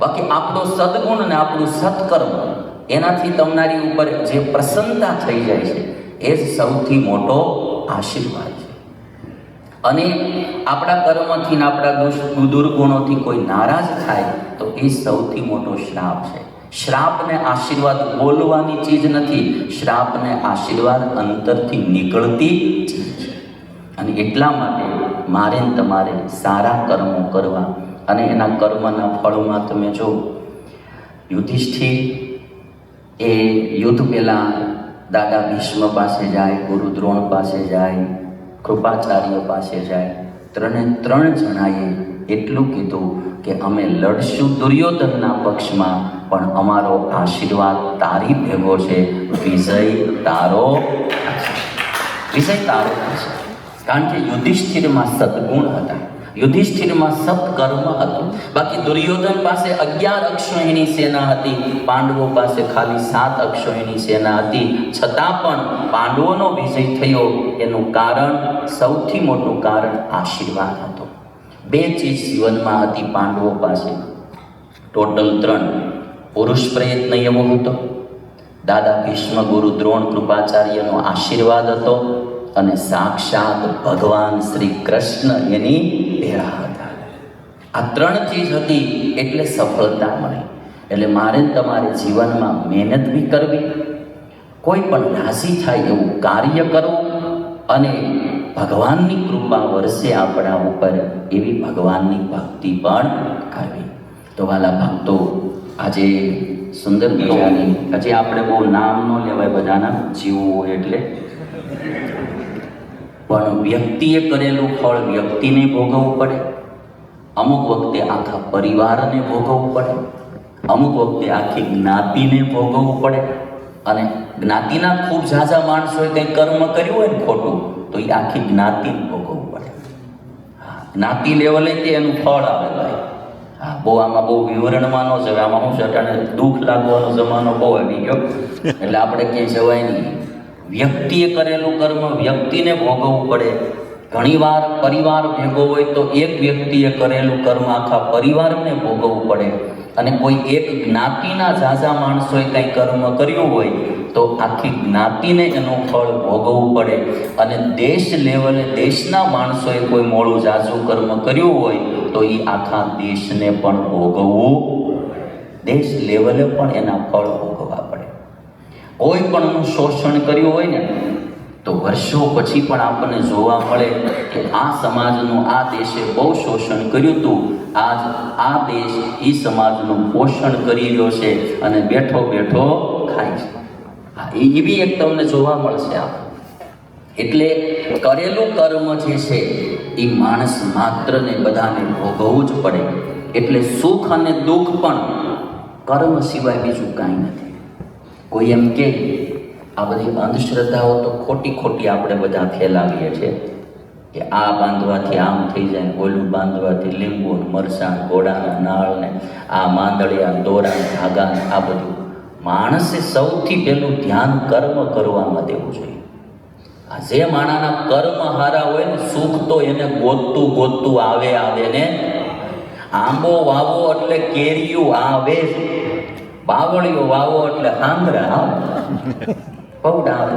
બાકી આપણો સદગુણ અને આપણું સત્કર્મ એનાથી તમારી ઉપર જે પ્રસન્નતા થઈ જાય છે એ જ સૌથી મોટો આશીર્વાદ છે. અને આપણા કર્મથી ને આપણા દુર્ગુણોથી કોઈ નારાજ થાય તો એ સૌથી મોટો શ્રાપ છે. શ્રાપ ને આશીર્વાદ બોલવાની ચીજ નથી, શ્રાપ ને આશીર્વાદ અંતરથી નીકળતી ચીજ છે. અને એટલા માટે મારે ને તમારે સારા કર્મો કરવા અને એના કર્મના ફળમાં તમે જો યુધિષ્ઠિર એ યુદ્ધ પહેલાં દાદા ભીષ્મ પાસે જાય, ગુરુ દ્રોણ પાસે જાય, કૃપાચાર્ય પાસે જાય. ત્રણ જણાએ એટલું કીધું કે અમે લડશું દુર્યોધનના પક્ષમાં, પણ અમારો આશીર્વાદ તારી ભેગો છે, વિજય તારો થશે. કારણ કે યુધિષ્ઠિરમાં સદગુણ હતા, યુધિષ્ઠિરમાં સત્કર્મ હતું. બાકી દુર્યોધન પાસે 11 અક્ષોહિણી સેના હતી, પાંડવો પાસે ખાલી 7 અક્ષોહિણી સેના હતી. છતાં પણ પાંડવોનો વિજય થયો એનું કારણ, સૌથી મોટું કારણ આશીર્વાદ હતો. 2 ચીજ જીવનમાં હતી પાંડવો પાસે, ટોટલ 3. પુરુષ પ્રયત્ન એવો હતો, દાદા ભીષ્મ ગુરુ દ્રોણ કૃપાચાર્યનો આશીર્વાદ હતો, અને સાક્ષાત ભગવાન શ્રી કૃષ્ણ એની ભેળા હતા. આ 3 ચીજ હતી એટલે સફળતા મળી. એટલે મારે તમારે જીવનમાં મહેનત બી કરવી, કોઈ પણ રાશિ થાય એવું કાર્ય કરવું, અને ભગવાનની કૃપા વરસે આપણા ઉપર એવી ભગવાનની ભક્તિ પણ કરવી. તો વાલા ભક્તો, આજે સુંદર મજાની, હજી આપણે બહુ નામ ન લેવાય બધાના, જીવવું એટલે, પણ વ્યક્તિએ કરેલું ફળ વ્યક્તિને ભોગવવું પડે. અમુક વખતે આખા પરિવારને ભોગવવું પડે, અમુક વખતે આખી જ્ઞાતિને ભોગવવું પડે. અને જ્ઞાતિના ખૂબ ઝાઝા માણસોએ કંઈ કર્મ કર્યું હોય ને ખોટું, તો એ આખી જ્ઞાતિને ભોગવવું પડે. જ્ઞાતિ લેવલે તે એનું ફળ આવે ભાઈ. બહુ આમાં બહુ વિવરણમાં ન જવાય, આમાં શું છે, અટાણે દુઃખ લાગવાનો જમાનો બહુ આવી ગયો, એટલે આપણે ક્યાંય જવાય નહીં. વ્યક્તિએ કરેલું કર્મ વ્યક્તિને ભોગવવું પડે. ઘણીવાર પરિવાર ભેગો હોય તો એક વ્યક્તિએ કરેલું કર્મ આખા પરિવારને ભોગવવું પડે. અને કોઈ એક જ્ઞાતિના ઝાઝા માણસોએ કંઈ કર્મ કર્યું હોય તો આખી જ્ઞાતિને એનું ફળ ભોગવવું પડે. અને દેશ લેવલે દેશના માણસોએ કોઈ મોડું ઝાઝું કર્મ કર્યું હોય તો એ આખા દેશને પણ ભોગવવું, દેશ લેવલે પણ એના ફળ ભોગવવા પડે. કોઈ પણનું શોષણ કર્યું હોય ને તો વર્ષો પછી પણ આપણને જોવા મળે કે આ સમાજનું આ દેશે બહુ શોષણ કર્યું હતું, આજ આ દેશ એ સમાજનું પોષણ કરી રહ્યો છે અને બેઠો બેઠો ખાય છે. એ બી એક તમને જોવા મળશે. એટલે કરેલું કર્મ જે છે એ માણસ માત્રને બધાને ભોગવવું જ પડે. એટલે સુખ અને દુઃખ પણ કર્મ સિવાય બીજું કાંઈ નથી. કોઈ એમ કે આ બધી અંધશ્રદ્ધાઓ તો ખોટી આપણે બધા ફેલાવીએ છીએ કે આ બાંધવાથી આમ થઈ જાય, ઓલું બાંધવાથી લીંબુ મરચાં ઘોડાના નાળ ને આ માંદળિયા દોરા ધાગા, આ બધું. માણસે સૌથી પહેલું ધ્યાન કર્મ કરવામાં દેવું જોઈએ. આ જે માણાના કર્મ હારા હોય ને, સુખ તો એને ગોતતું આવે ને. આંબો વાવો એટલે કેરીયું આવે, બાવળીઓ વાવો એટલે હાંગરા આવે.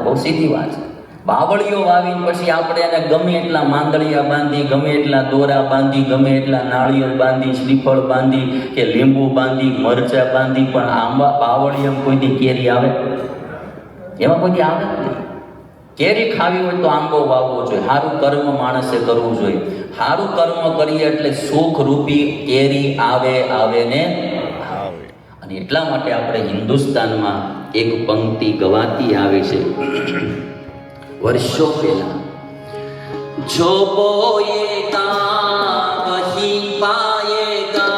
બહુ સીધી વાત છે. બાવળીઓ વાવીને પછી આપણે એને ગમે એટલા માંદળિયા બાંધી, ગમે એટલા દોરા બાંધી, ગમે એટલા નાળિયેર બાંધી, શ્રીફળ બાંધી કે લીંબુ બાંધી, મરચા બાંધી, પણ આંબા બાવળીયામાં કોઈથી કેરી આવે? એમાં કોઈથી આવે નથી. કેરી ખાવી હોય તો આંબો વાવવો જોઈએ. સારું કર્મ માણસે કરવું જોઈએ. સારું કર્મ કરીએ એટલે સુખ રૂપી કેરી આવે ને. અને એટલા માટે આપણે હિન્દુસ્તાનમાં એક પંક્તિ ગવાતી આવે છે વર્ષો પહેલા, જો બોયેગા વહી પાયેગા,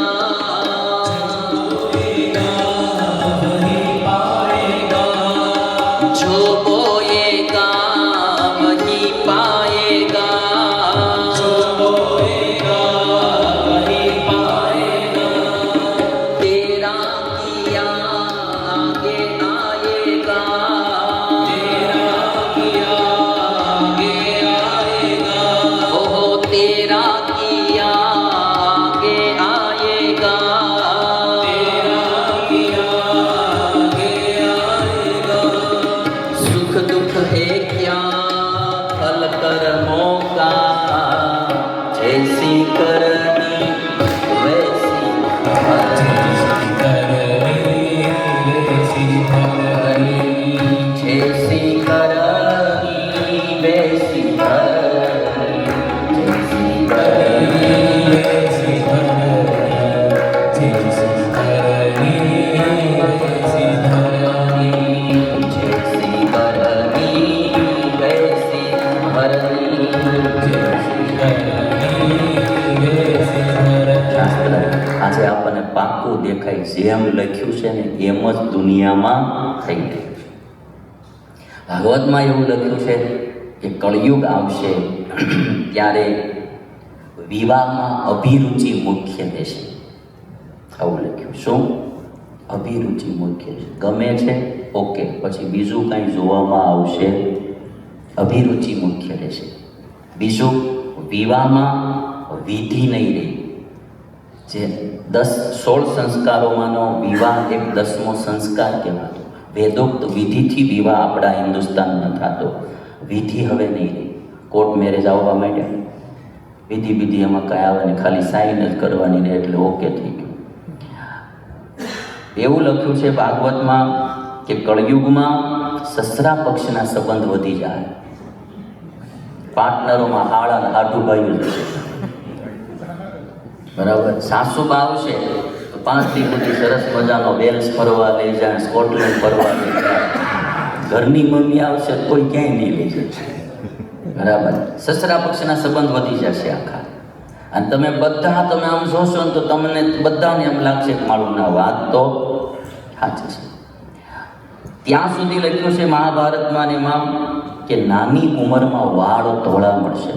જો બોયેગા વહી પાયેગા, જો બોયેગા વહી પાયેગા, તેરા કિયા આગે આયેગા, तेरा किया आगे आएगा, જેમ લખ્યું છે ને એમ જ દુનિયામાં થઈ રહ્યું છે. ભાગવતમાં એવું લખ્યું છે કે કળિયુગ આવશે ત્યારે વિવાહમાં અભિરુચિ મુખ્ય રહેશે. આવું લખ્યું. શું? અભિરુચિ મુખ્ય છે. ગમે છે ઓકે, પછી બીજું કાંઈ જોવામાં આવશે, અભિરુચિ મુખ્ય રહેશે. બીજું, વિવાહમાં વિધિ નહીં રહી. જે 16 સંસ્કારોમાંનો વિવાહ એક 10મો સંસ્કાર કહેવાતો. વેદોક્ત વિધિથી વિવાહ આપણા હિન્દુસ્તાનમાં થતો. વિધિ હવે નહીં રહી. કોર્ટ મેરેજ આવવા માંડ્યા. વિધિ એમાં કાંઈ આવે ને, ખાલી સાઈન જ કરવાની રહે એટલે ઓકે થઈ ગયું. એવું લખ્યું છે ભાગવતમાં કે કળયુગમાં સસરા પક્ષના સંબંધ વધી જાય. પાર્ટનરોમાં હાડા હાડું ભાઈ છે. બરાબર. સાસુબા આવશે તો 5 દી સુધી સરસ મજાનો વેલ્સ ફરવા લઈ જાય, સ્કોટલેન્ડ ફરવા લઈ જાય. ઘરની મમ્મી આવશે કોઈ ક્યાંય નહીં લઈ જશે. બરાબર. સસરા પક્ષના સંબંધ વધી જશે આખા. અને તમે આમ જોશો ને તો તમને બધાને એમ લાગશે કે મારું ના વાત તો સાચી છે. ત્યાં સુધી લખ્યું છે મહાભારતમાં ને એમાં કે નાની ઉંમરમાં વાળ ધોળા મળશે.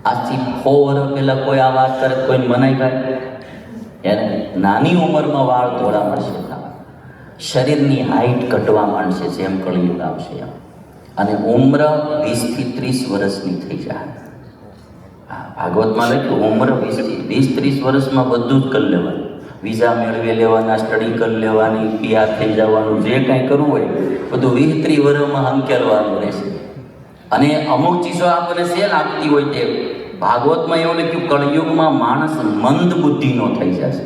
આજથી 100 વર્ષ પહેલા કોઈ આ વાત કરે કોઈને મનાય ભાઈ? ત્યારે નાની ઉંમરમાં વાળ ધોળા મળશે. શરીરની હાઈટ ઘટવા માંડશે જેમ કળિયુગ આવશે એમ. અને ઉંમર 20 થી 30 વર્ષની થઈ જાય. ભાગવતમાં લખ્યું ઉંમર 20-30 વર્ષમાં બધું જ કરી લેવાનું. વિઝા મેળવી લેવાના, સ્ટડી કરી લેવાની, PR થઈ જવાનું, જે કાંઈ કરવું હોય બધું 20-30 વર્ષમાં હંકેલવાનું રહેશે. અને અમુક ચીજો આપણને સે લાગતી હોય તે ભાગવતમાં એવું લખ્યું કળયુગમાં માણસ મંદ બુદ્ધિનો થઈ જશે.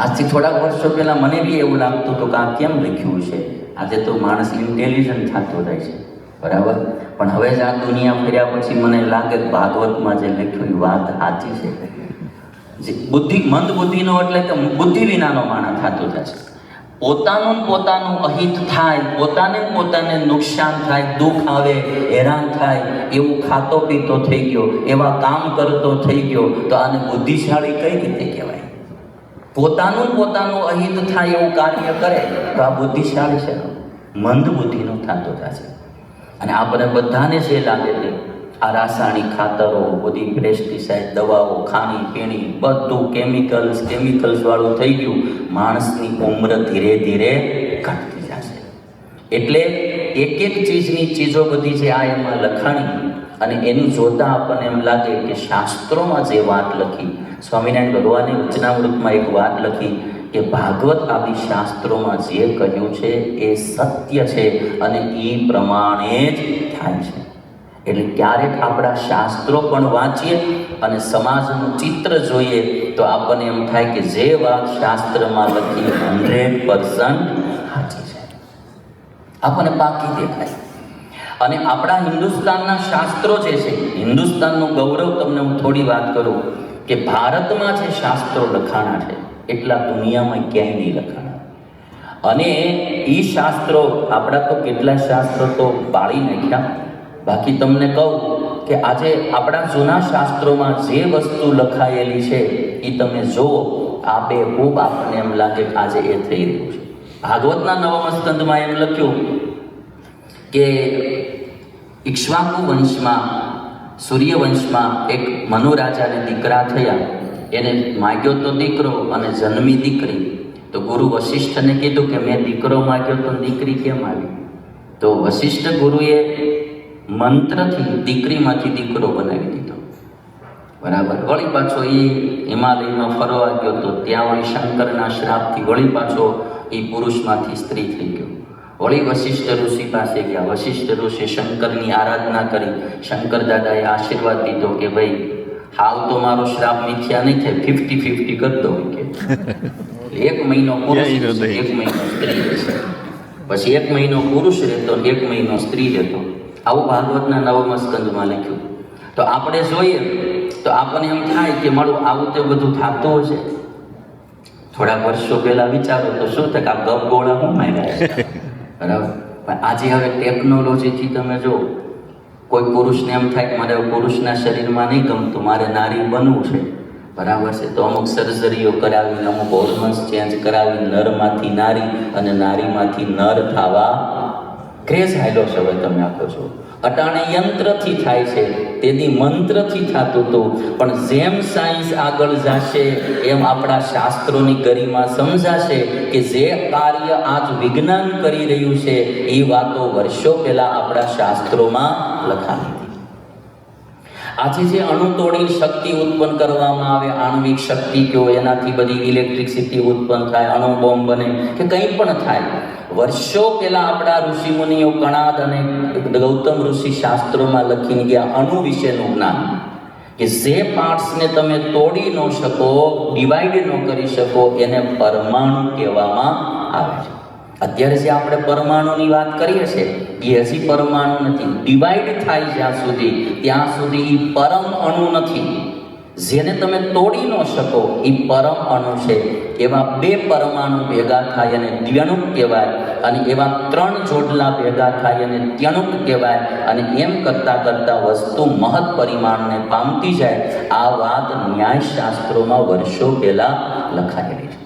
આજથી થોડાક વર્ષો પહેલાં મને બી એવું લાગતું હતું કે આ કેમ લખ્યું છે. આજે તો માણસ ઇન્ટેલિજન્ટ થતો જાય છે. બરાબર. પણ હવે જ આ દુનિયા ફર્યા પછી મને લાગે કે ભાગવતમાં જે લખ્યું એ વાત સાચી છે. જે મંદ બુદ્ધિનો એટલે કે બુદ્ધિ વિનાનો માણસ થતો જશે. પોતાનું અહિત થાય, પોતાને નુકસાન થાય, દુઃખ આવે, હેરાન થાય, એવું ખાતો પીતો થઈ ગયો, એવા કામ કરતો થઈ ગયો, તો આને બુદ્ધિશાળી કઈ રીતે કહેવાય? પોતાનું અહિત થાય એવું કાર્ય કરે તો આ બુદ્ધિશાળી છે. મંદ બુદ્ધિનો થતો જશે. અને આપણે બધાને જે લાગે છે આ રાસાયણિક ખાતરો, બધી પેસ્ટિસાઇડ દવાઓ, ખાણી પીણી બધું કેમિકલ્સ વાળું થઈ ગયું. માણસની ઉંમર ધીરે ધીરે ઘટતી જશે. એટલે એક ચીજો બધી છે આ એમાં લખાણી. અને એનું જોતા આપણને એમ લાગે કે શાસ્ત્રોમાં જે વાત લખી, સ્વામિનારાયણ ભગવાને વચનામૃતમાં એક વાત લખી કે ભાગવત આદિ શાસ્ત્રોમાં જે કહ્યું છે એ સત્ય છે અને એ પ્રમાણે જ થાય છે. એટલે ક્યારેક આપણા શાસ્ત્રો પણ વાંચીએ અને સમાજનું ચિત્ર જોઈએ તો આપણને એમ થાય કે જે વાત શાસ્ત્રમાં લખી 100% સાચી છે, આપણને પાકી દેખાય. અને આપણા હિન્દુસ્તાનના શાસ્ત્રો જે છે, હિન્દુસ્તાનનું ગૌરવ તમને હું થોડી વાત કરું કે ભારતમાં જે શાસ્ત્રો લખાણા છે એટલા દુનિયામાં ક્યાંય નહીં લખાણા. અને એ શાસ્ત્રો આપણા તો કેટલા શાસ્ત્રો તો બાળી નાખ્યા. બાકી તમને કહું કે આજે આપણા જૂના શાસ્ત્રોમાં જે વસ્તુ લખાયેલી છે એ તમે જુઓ, આ બે ખૂબ આપણને એમ લાગે કે આજે એ થઈ રહ્યું છે. ભાગવતના 9મા સ્કંદમાં એમ લખ્યું કે ઇક્ષ્વાકુ વંશમાં, સૂર્યવંશમાં એક મનુ રાજાને દીકરા થયા. એને માગ્યો તો દીકરો અને જન્મી દીકરી. તો ગુરુ વશિષ્ઠને કીધું કે મેં દીકરો માગ્યો તો દીકરી કેમ આવી? તો વશિષ્ઠ ગુરુએ મંત્રથી દીકરીમાંથી દીકરો બનાવી દીધો. બરાબર. વળી પાછો એ હિમાલયમાં ફરવા ગયો તો ત્યાં વળી શંકરના શ્રાપથી વળી પાછો એ પુરુષમાંથી સ્ત્રી થઈ ગયો. વળી વશિષ્ઠ ઋષિ પાસે ગયા. વશિષ્ઠ ઋષિ શંકરની આરાધના કરી. શંકર દાદાએ આશીર્વાદ દીધો કે ભાઈ હાલ તો મારો શ્રાપ મિથ્યા નહીં થાય, 50-50 કરી દો કે 1 મહિનો પુરુષ, 1 મહિનો સ્ત્રી રહેશે. પછી 1 મહિનો પુરુષ રહેતો, 1 મહિનો સ્ત્રી રહેતો. આવું ભાગવતના 9મા સ્કંદમાં લખ્યું. તો આપણે જોઈએ તો આપણને એમ થાય કે મારું આવું તે બધું થતું હશે. થોડા વર્ષો પહેલા વિચારો તો શું થાય કે આ ગપગોળા હું માર્યા છે. બરાબર. પણ આજે હવે ટેકનોલોજીથી તમે જો, કોઈ પુરુષને એમ થાય કે મારે પુરુષના શરીરમાં નહીં ગમતું, મારે નારી બનવું છે, બરાબર છે. તો અમુક સર્જરીઓ કરાવીને, અમુક હોર્મોન્સ ચેન્જ કરાવી નરમાંથી નારી અને નારીમાંથી નર થવા ક્રેઝ હાલ્યો છે. હવે તમે આખો છો અટાણે યંત્રથી થાય છે, તેથી મંત્રથી થતું હતું. પણ જેમ સાયન્સ આગળ જશે એમ આપણા શાસ્ત્રોની ગરિમા સમજાશે કે જે કાર્ય આજ વિજ્ઞાન કરી રહ્યું છે એ વાતો વર્ષો પહેલા આપણા શાસ્ત્રોમાં લખાણી. આજે જે અણુ તોડી શક્તિ ઉત્પન્ન કરવામાં આવે, આણ્વિક શક્તિ કયો, એનાથી બધી ઇલેક્ટ્રિસિટી ઉત્પન્ન થાય, અણુ બોમ્બ બને કે કંઈ પણ થાય, વર્ષો પહેલા આપણા ઋષિમુનિઓ કણાદ અને ગૌતમ ઋષિ શાસ્ત્રોમાં લખીને ગયા અણુ વિશેનું જ્ઞાન, કે જે પાર્ટ્સને તમે તોડી ન શકો, ડિવાઈડ ન કરી શકો, એને પરમાણુ કહેવામાં આવે છે. અત્યારે જે આપણે પરમાણુની વાત કરીએ છીએ એ હજી પરમાણુ નથી. ડિવાઈડ થાય જ્યાં સુધી ત્યાં સુધી એ પરમ અણુ નથી. જેને તમે તોડી ન શકો એ પરમ અણુ છે. એવા બે પરમાણુ ભેગા થાય અને દ્વ્યણુક કહેવાય, અને એવા ત્રણ જોડલા ભેગા થાય અને ત્યણુક કહેવાય. અને એમ કરતાં કરતાં વસ્તુ મહદ પરિમાણને પામતી જાય. આ વાત ન્યાયશાસ્ત્રોમાં વર્ષો પહેલા લખાયેલી છે.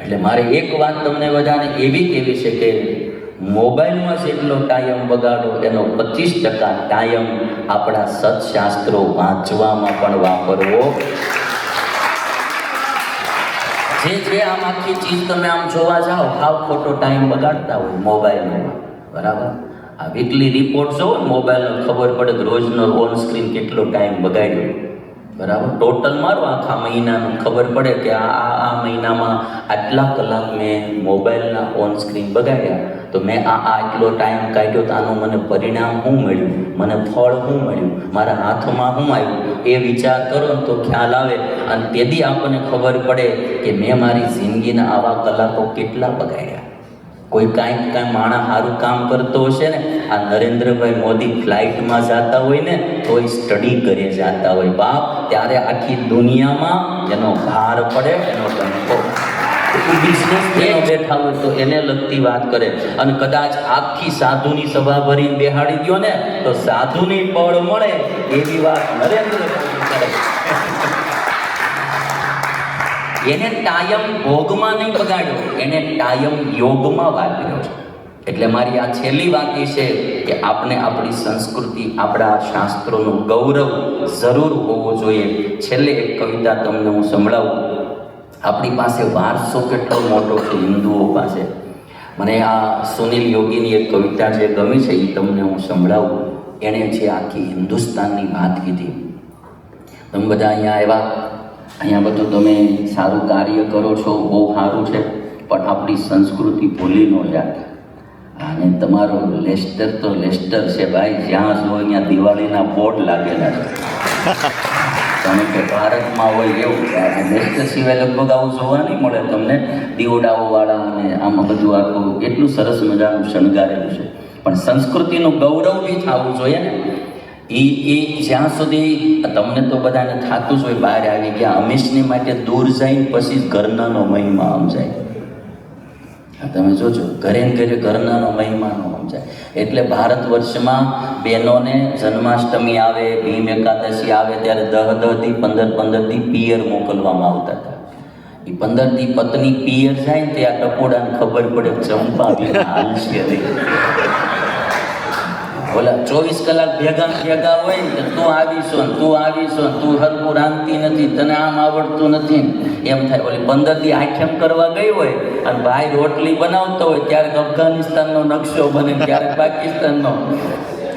એટલે મારે એક વાત તમને બધાને એવી કહેવી છે કે મોબાઈલમાં જેટલો ટાઈમ બગાડો એનો 25% ટાઈમ આપણા સત્શાસ્ત્રો વાંચવામાં પણ વાપરવો. જે આમ આખી ચીજ તમે આમ જોવા જાઓ, હાવ ખોટો ટાઈમ બગાડતા હોય મોબાઈલમાં, બરાબર. આ વીકલી રિપોર્ટ જોવો મોબાઈલનો, ખબર પડે કે રોજનો ઓન સ્ક્રીન કેટલો ટાઈમ બગાડ્યો, બરાબર. ટોટલ મારો આખા મહિનાનું ખબર પડે કે આ મહિનામાં આટલા કલાક મેં મોબાઈલના ઓન સ્ક્રીન બગાડ્યા, તો મેં આટલો ટાઈમ કાઢ્યો, તો આનું મને પરિણામ શું મળ્યું, મને ફળ શું મળ્યું, મારા હાથમાં શું આવ્યું, એ વિચાર કરો ને તો ખ્યાલ આવે. અને તેથી આપણને ખબર પડે કે મેં મારી જિંદગીના આવા કલાકો કેટલા બગાડ્યા. કોઈ કાંઈ માણસ સારું કામ કરતો હશે ને, આ નરેન્દ્રભાઈ મોદી ફ્લાઇટમાં જતા હોય ને તો એ સ્ટડી કરે જતા હોય બાપ, ત્યારે આખી દુનિયામાં એનો ભાર પડે, એનો ડંકો બિઝનેસ બેઠા હોય તો એને લગતી વાત કરે. અને કદાચ આખી સાધુની સભા ભરીને બેહાડી દો ને તો સાધુની બળ મળે એવી વાત નરેન્દ્ર મોદી કરે. એને ટાયમ ભોગમાં નહીં બગાડ્યો, એને ટાયમ યોગમાં વાપર્યો છે. એટલે મારી આ છેલ્લી વાત એ છે કે આપણે આપણી સંસ્કૃતિ, આપણા શાસ્ત્રોનું ગૌરવ જરૂર હોવું જોઈએ. છેલ્લે એક કવિતા તમને હું સંભળાવું. આપણી પાસે વારસો કેટલો મોટો છે હિન્દુઓ પાસે. મને આ સુનિલ યોગીની એક કવિતા જે ગમી છે એ તમને હું સંભળાવું. એણે જે આખી હિન્દુસ્તાનની વાત કીધી. તમે બધા અહીંયા આવ્યા, અહીંયા બધું તમે સારું કાર્ય કરો છો, બહુ સારું છે, પણ આપણી સંસ્કૃતિ ભૂલી ન જાતા. અને તમારો લેસ્ટર તો લેસ્ટર છે ભાઈ, જ્યાં જો અહીંયા દિવાળીના બોર્ડ લાગેલા છે. તમે કે ભારતમાં હોય એવું લેસ્ટર સિવાય લગભગ આવું જોવા નહીં મળે તમને. દીવડાઓવાળા અને આમાં બધું આખું એટલું સરસ મજાનું શણગારેલું છે. પણ સંસ્કૃતિનું ગૌરવ બી થવું જોઈએ ને. એ જ્યાં સુધી તમને તો બધાને થતું જ હોય, બહાર આવી ગયા હંમેશની માટે દૂર જઈને પછી જ ઘરનાનો મહિમા સમજાય. તમે જોજો, ઘરે ને ઘરે ઘરનાનો મહિમા ન સમજાય. એટલે ભારત વર્ષમાં બહેનોને જન્માષ્ટમી આવે, ભીમ એકાદશી આવે ત્યારે 10 થી 15 થી પિયર મોકલવામાં આવતા હતા. એ 15 થી પત્ની પિયર જાય ને ત્યાં ટપોડાને ખબર પડે ચંપા હાલશે નહીં. ઓલા 24 કલાક ભેગા હોય ને, તું આવીશો ને તું આવીશો ને, તું હરકું રાંધતી નથી, તને આમ આવડતું નથી, એમ થાય. ઓલી 15 દી આઠમ કરવા ગઈ હોય અને ભાઈ રોટલી બનાવતો હોય ક્યારેક અફઘાનિસ્તાનનો નકશો બને, ક્યારેક પાકિસ્તાનનો,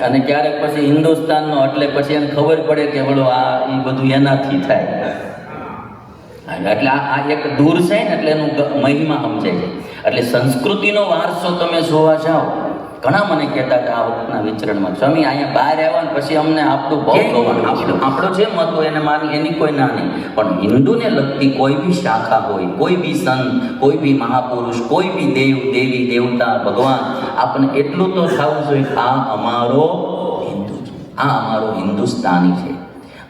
અને ક્યારેક પછી હિન્દુસ્તાનનો. એટલે પછી એને ખબર પડે કે બોલો આ એ બધું એનાથી થાય. એટલે આ એક દૂર છે ને એટલે એનું મહિમા સમજાય છે. એટલે સંસ્કૃતિનો વારસો તમે જોવા જાઓ. ઘણા મને કહેતા કે આ વખતના વિચરણમાં સ્વામી અહીંયા બહાર આવ્યા ને પછી અમને આપણું બહુ આપણો જે મત હોય એને માની, એની કોઈ ના નહીં. પણ હિન્દુને લગતી કોઈ બી શાખા હોય, કોઈ બી સંત, કોઈ બી મહાપુરુષ, કોઈ બી દેવ, દેવી, દેવતા, ભગવાન, આપણને એટલું તો થવું જોઈએ કે આ અમારો હિન્દુ છે, આ અમારો હિન્દુસ્તાની છે.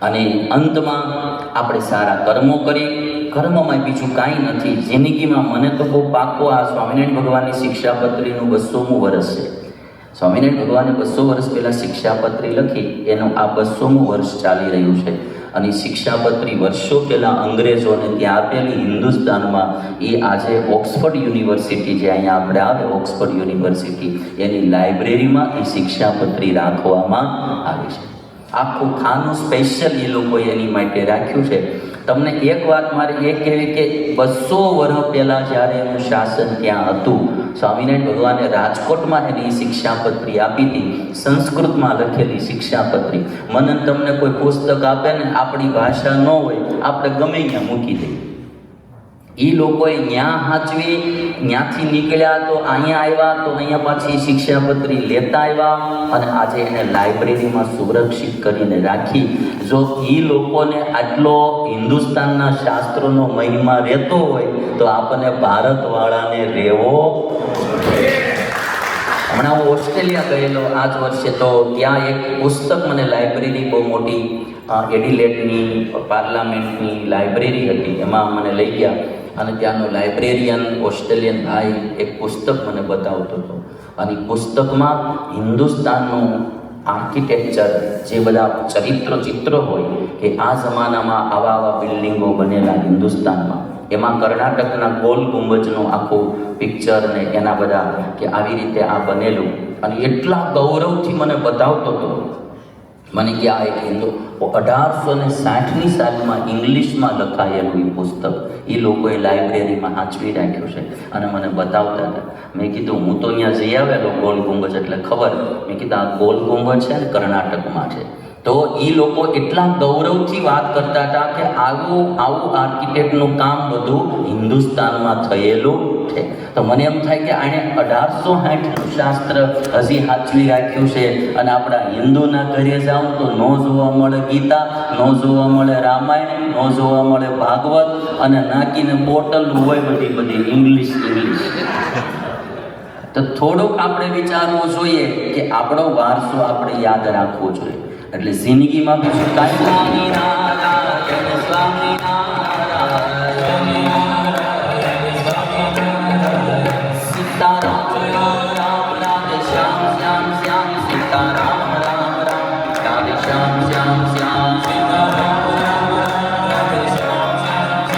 અને અંતમાં આપણે સારા કર્મો કરી. કર્મમાં બીજું કાંઈ નથી જિંદગીમાં. મને તો બહુ પાકો આ સ્વામિનારાયણ ભગવાનની શિક્ષાપત્રીનું 200મું વર્ષ છે. સ્વામિનારાયણ ભગવાને 200 વર્ષ પહેલાં શિક્ષાપત્રી લખી, એનું આ 200મું વર્ષ ચાલી રહ્યું છે. અને શિક્ષાપત્રી વર્ષો પહેલાં અંગ્રેજોને ત્યાં આપેલી હિન્દુસ્તાનમાં, એ આજે ઓક્સફર્ડ યુનિવર્સિટી, જે અહીંયા આપણે આવે ઓક્સફર્ડ યુનિવર્સિટી, એની લાઇબ્રેરીમાં એ શિક્ષાપત્રી રાખવામાં આવી છે. આખું ખાનું સ્પેશિયલ એ લોકોએ એની માટે રાખ્યું છે. તમને એક વાત મારે એ કહેવી કે 200 વર્ષ પહેલાં જ્યારે એનું શાસન ત્યાં હતું, સ્વામિનારાયણ ભગવાને રાજકોટમાં એની શિક્ષાપત્રી આપી હતી, સંસ્કૃતમાં લખેલી શિક્ષાપત્રી. મને તમને કોઈ પુસ્તક આપે ને આપણી ભાષા ન હોય, આપણે ગમે ત્યાં મૂકી દઈએ. એ લોકોએ ત્યાં સાચવી, ત્યાંથી નીકળ્યા તો અહીંયા આવ્યા, તો અહીંયા પાછી શિક્ષાપત્રી લેતા આવ્યા અને આજે એને લાઇબ્રેરીમાં સુરક્ષિત કરીને રાખી. જો એ લોકોને આટલો હિન્દુસ્તાનના શાસ્ત્રોનો મહિમા રહેતો હોય તો આપણને ભારતવાળાને રહેવો. હમણાં હું ઓસ્ટ્રેલિયા ગયેલો આ જ વર્ષે, તો ત્યાં એક પુસ્તક મને લાઇબ્રેરી બહુ મોટી એડિલેડની પાર્લામેન્ટની લાઇબ્રેરી હતી, એમાં મને લઈ ગયા અને ત્યાંનો લાઇબ્રેરિયન ઓસ્ટ્રેલિયન ભાઈ એક પુસ્તક મને બતાવતો હતો. અને પુસ્તકમાં હિન્દુસ્તાનનું આર્કિટેક્ચર, જે બધા ચિત્રો હોય કે આ જમાનામાં આવા આવા બિલ્ડિંગો બનેલા હિન્દુસ્તાનમાં, એમાં કર્ણાટકના ગોલ ગુંબજનું આખું પિક્ચર ને એના બધા કે આવી રીતે આ બનેલું, અને એટલા ગૌરવથી મને બતાવતો હતો. મને કે આ એક 1860ની સાલમાં ઇંગ્લિશમાં લખાયેલું એ પુસ્તક એ લોકોએ લાઇબ્રેરીમાં સાચવી રાખ્યું છે અને મને બતાવતા હતા. મેં કીધું હું તો ત્યાં જઈ આવેલો ગોલ ગુંબજ એટલે ખબર. મેં કીધું આ ગોલ ગુંબજ છે ને કર્ણાટકમાં છે. તો એ લોકો એટલા ગૌરવથી વાત કરતા હતા કે આવું આર્કિટેક્ટનું કામ બધું હિન્દુસ્તાનમાં થયેલું છે. તો મને એમ થાય કે આણે 1860નું શાસ્ત્ર હજી સાચવી રાખ્યું છે. અને આપણા હિન્દુના ઘરે જાઉં તો ન જોવા મળે ગીતા, ન જોવા મળે રામાયણ, ન જોવા મળે ભાગવત, અને નાખીને બોટલ હોય બધી ઇંગ્લિશ. તો થોડુંક આપણે વિચારવું જોઈએ કે આપણો વારસો આપણે યાદ રાખવો જોઈએ. એટલે જિંદગીમાં બીજું કાંઈ સ્વામિનારાયણ સ્વામિનારાયણ સીતારામ રામ રામ રાધે શ્યામ શ્યામ શ્યામ સીતારામ રામ રામ રાધે શ્યામ શ્યામ શ્યામ સીતારામ રામ રાધે શ્યામ શ્યામ શ્યામ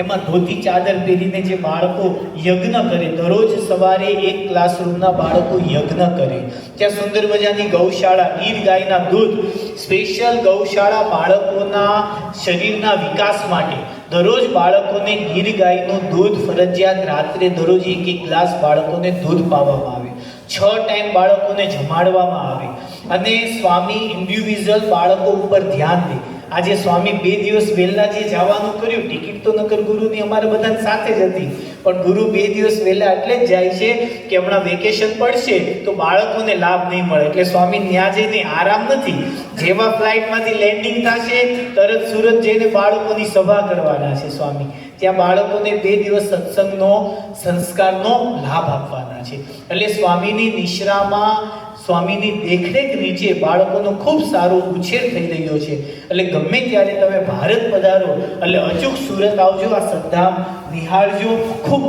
એમાં ધોતી ચાદર પહેરીને જે બાળકો યજ્ઞ કરે, દરરોજ સવારે એક ક્લાસરૂમના બાળકો યજ્ઞ કરે. ત્યાં સુંદર મજાની ગૌશાળા, ગીર ગાયના દૂધ, સ્પેશિયલ ગૌશાળા બાળકોના શરીરના વિકાસ માટે. દરરોજ બાળકોને ગીર ગાયનું દૂધ ફરજિયાત રાત્રે દરરોજ એક ગ્લાસ બાળકોને દૂધ પાવામાં આવે. 6 ટાઈમ બાળકોને જમાડવામાં આવે. અને સ્વામી ઇન્ડિવિજ્યુઅલ બાળકો ઉપર ધ્યાન દે. આજે સ્વામી 2 દિવસ વહેલા જે જવાનું કર્યું, ટિકિટ તો નકર ગુરુની અમારે બધાની સાથે જ હતી, પણ ગુરુ 2 દિવસ વહેલા એટલે જ જાય છે કે હમણાં વેકેશન પડશે તો બાળકોને લાભ નહીં મળે. એટલે સ્વામી ત્યાં જઈને આરામ નથી. જેવા ફ્લાઇટમાંથી લેન્ડિંગ થશે તરત સુરત જઈને બાળકોની સભા કરવાના છે સ્વામી. ત્યાં બાળકોને 2 દિવસ સત્સંગનો સંસ્કારનો લાભ આપવાના છે. એટલે સ્વામીની નિશ્રામાં, સ્વામીની દેખરેખ નીચે બાળકોનો ખૂબ સારો ઉછેર થઈ રહ્યો છે. એટલે ગમે ત્યારે તમે ભારત પધારો એટલે અચૂક સુરત આવજો, આ સદ્ધામ નિહાળજો. ખૂબ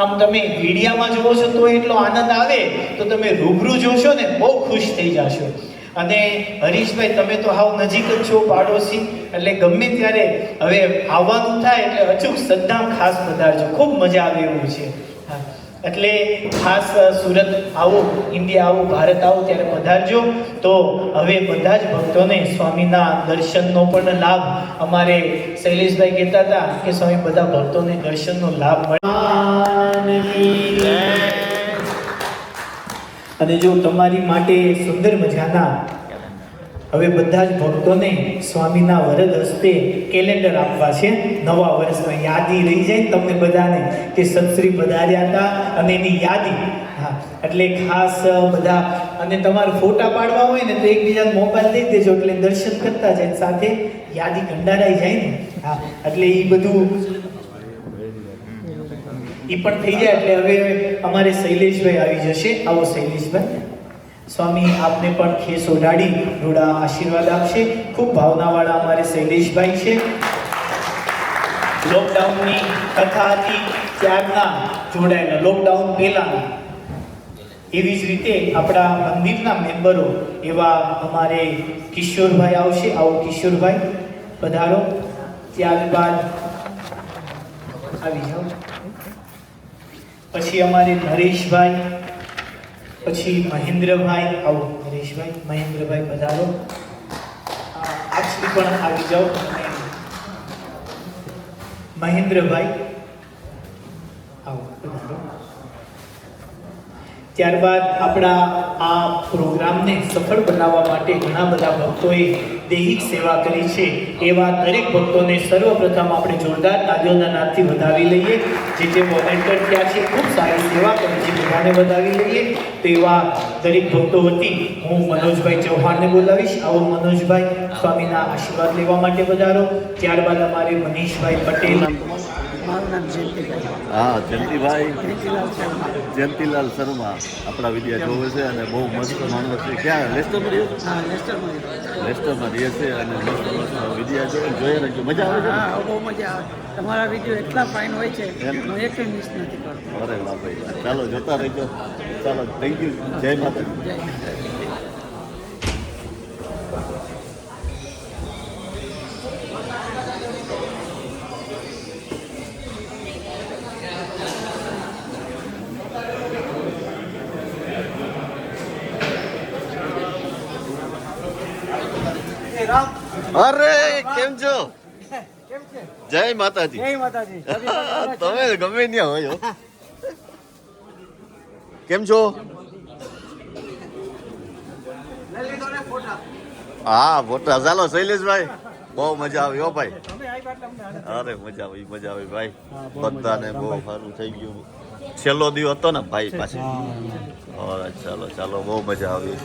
આમ તમે મીડિયામાં જોવો છો તો એટલો આનંદ આવે, તો તમે રૂબરૂ જોશો ને બહુ ખુશ થઈ જશો. અને હરીશભાઈ, તમે તો હાવ નજીક જ છો, પાડોશી, એટલે ગમે ત્યારે હવે આવવાનું થાય એટલે અચૂક સદ્ધામ ખાસ પધારજો, ખૂબ મજા આવે એવું છે. એટલે ખાસ સુરત આવો, ઇન્ડિયા આવો, ભારત આવો ત્યારે પધારજો. તો હવે બધા જ ભક્તોને સ્વામીના દર્શનનો પણ લાભ, અમારે શૈલેષભાઈ કહેતા હતા કે સ્વામી બધા ભક્તોને દર્શનનો લાભ મળે. અને જો તમારી માટે સુંદર મજાના હવે બધા જ ભક્તોને સ્વામીના વરદ હસ્તે કેલેન્ડર આપવા છે. નવા વર્ષમાં યાદી રહી જાય તમને બધાને કે સત્શ્રી પધાર્યા હતા અને એની યાદી. હા, એટલે ખાસ બધા, અને તમારે ફોટા પાડવા હોય ને તો એકબીજાને મોબાઈલ દઈ દેજો એટલે દર્શન કરતા જાય, સાથે યાદી કંડારાઈ જાય ને. હા, એટલે એ બધું એ પણ થઈ જાય. એટલે હવે અમારે શૈલેષભાઈ આવી જશે. આવો શૈલેષભાઈ. સ્વામી આપને પણ ખેસ ઓઢાડી રૂડા આશીર્વાદ આપશે. ખૂબ ભાવનાવાળા અમારે શૈલેષભાઈ છે. લોકડાઉનની કથા હતી ત્યારના જોડાયેલા, લોકડાઉન પહેલાના. એવી જ રીતે આપણા મંદિરના મેમ્બરો એવા અમારે કિશોરભાઈ આવશે. આવો કિશોરભાઈ, પધારો. ત્યારબાદ આવી જાઓ. પછી અમારે નરેશભાઈ, પછી મહેન્દ્રભાઈ. આવો નરેશભાઈ, મહેન્દ્રભાઈ પધારો. આપશ્રી પણ આવી જાઓ. મહેન્દ્રભાઈ આવો પધારો. ત્યારબાદ આપણા આ પ્રોગ્રામને સફળ બનાવવા માટે ઘણા બધા ભક્તોએ દૈહિક સેવા કરી છે. એવા દરેક ભક્તોને સર્વપ્રથમ આપણે જોરદાર તાળીઓના નાદથી વધાવી લઈએ. જે વોલેન્ટિયર થયા છે, ખૂબ સારી સેવા કરી છે, બધાને વધાવી લઈએ. તો એવા દરેક ભક્તો વતી હું મનોજભાઈ ચૌહાણને બોલાવીશ. આવો મનોજભાઈ, સ્વામીના આશીર્વાદ લેવા માટે પધારો. ત્યારબાદ અમારે મનીષભાઈ પટેલ. મારું નામ જયંતિભાઈ. હા, જયંતિભાઈ, જયંતિલાલ શર્મા આપણા વિદ્યા જોવે છે અને બહુ મસ્ત માણસ છે. ક્યાં લેસ્ટરમાં રહ્યો? હા, લેસ્ટરમાં. લેસ્ટરમાં રહે છે અને મસ્ત મસ્ત વિદ્યા જોઈએ ને મજા આવે છે. હા, બહુ મજા આવે. તમારા વિડીયો એટલા ફાઇન હોય છે, હું એક મિસ નથી કરતો. અરે વાહ ભાઈ, ચાલો જોતા રહેજો. ચાલો, થેન્ક યુ. જય માતાજી. જય. અરે કેમ છો? જય માતાજી. જય માતાજી. તમે ગમે ત્યાં હોય હો. કેમ છો? હા, ફોટા. ચાલો શૈલેષભાઈ, બહુ મજા આવી હો ભાઈ. અરે મજા આવી, મજા આવી ભાઈ. બધાને બહુ સારું થઈ ગયું. છેલ્લો દિવસ હતો ને ભાઈ પાસે. અરે ચાલો ચાલો, બહુ મજા આવી.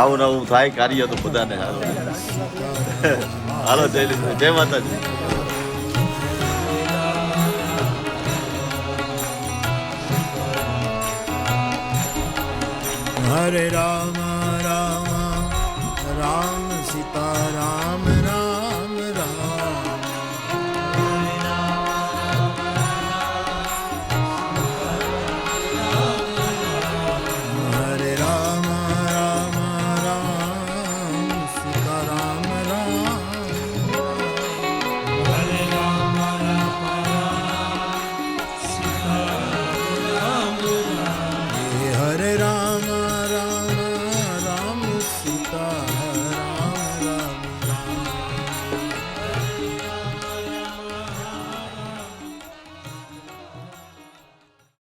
આવું નવું થાય કાર્ય તો બધાને હાલો. હાલો શૈલેષભાઈ, જય માતાજી. हरे राम राम राम सीता राम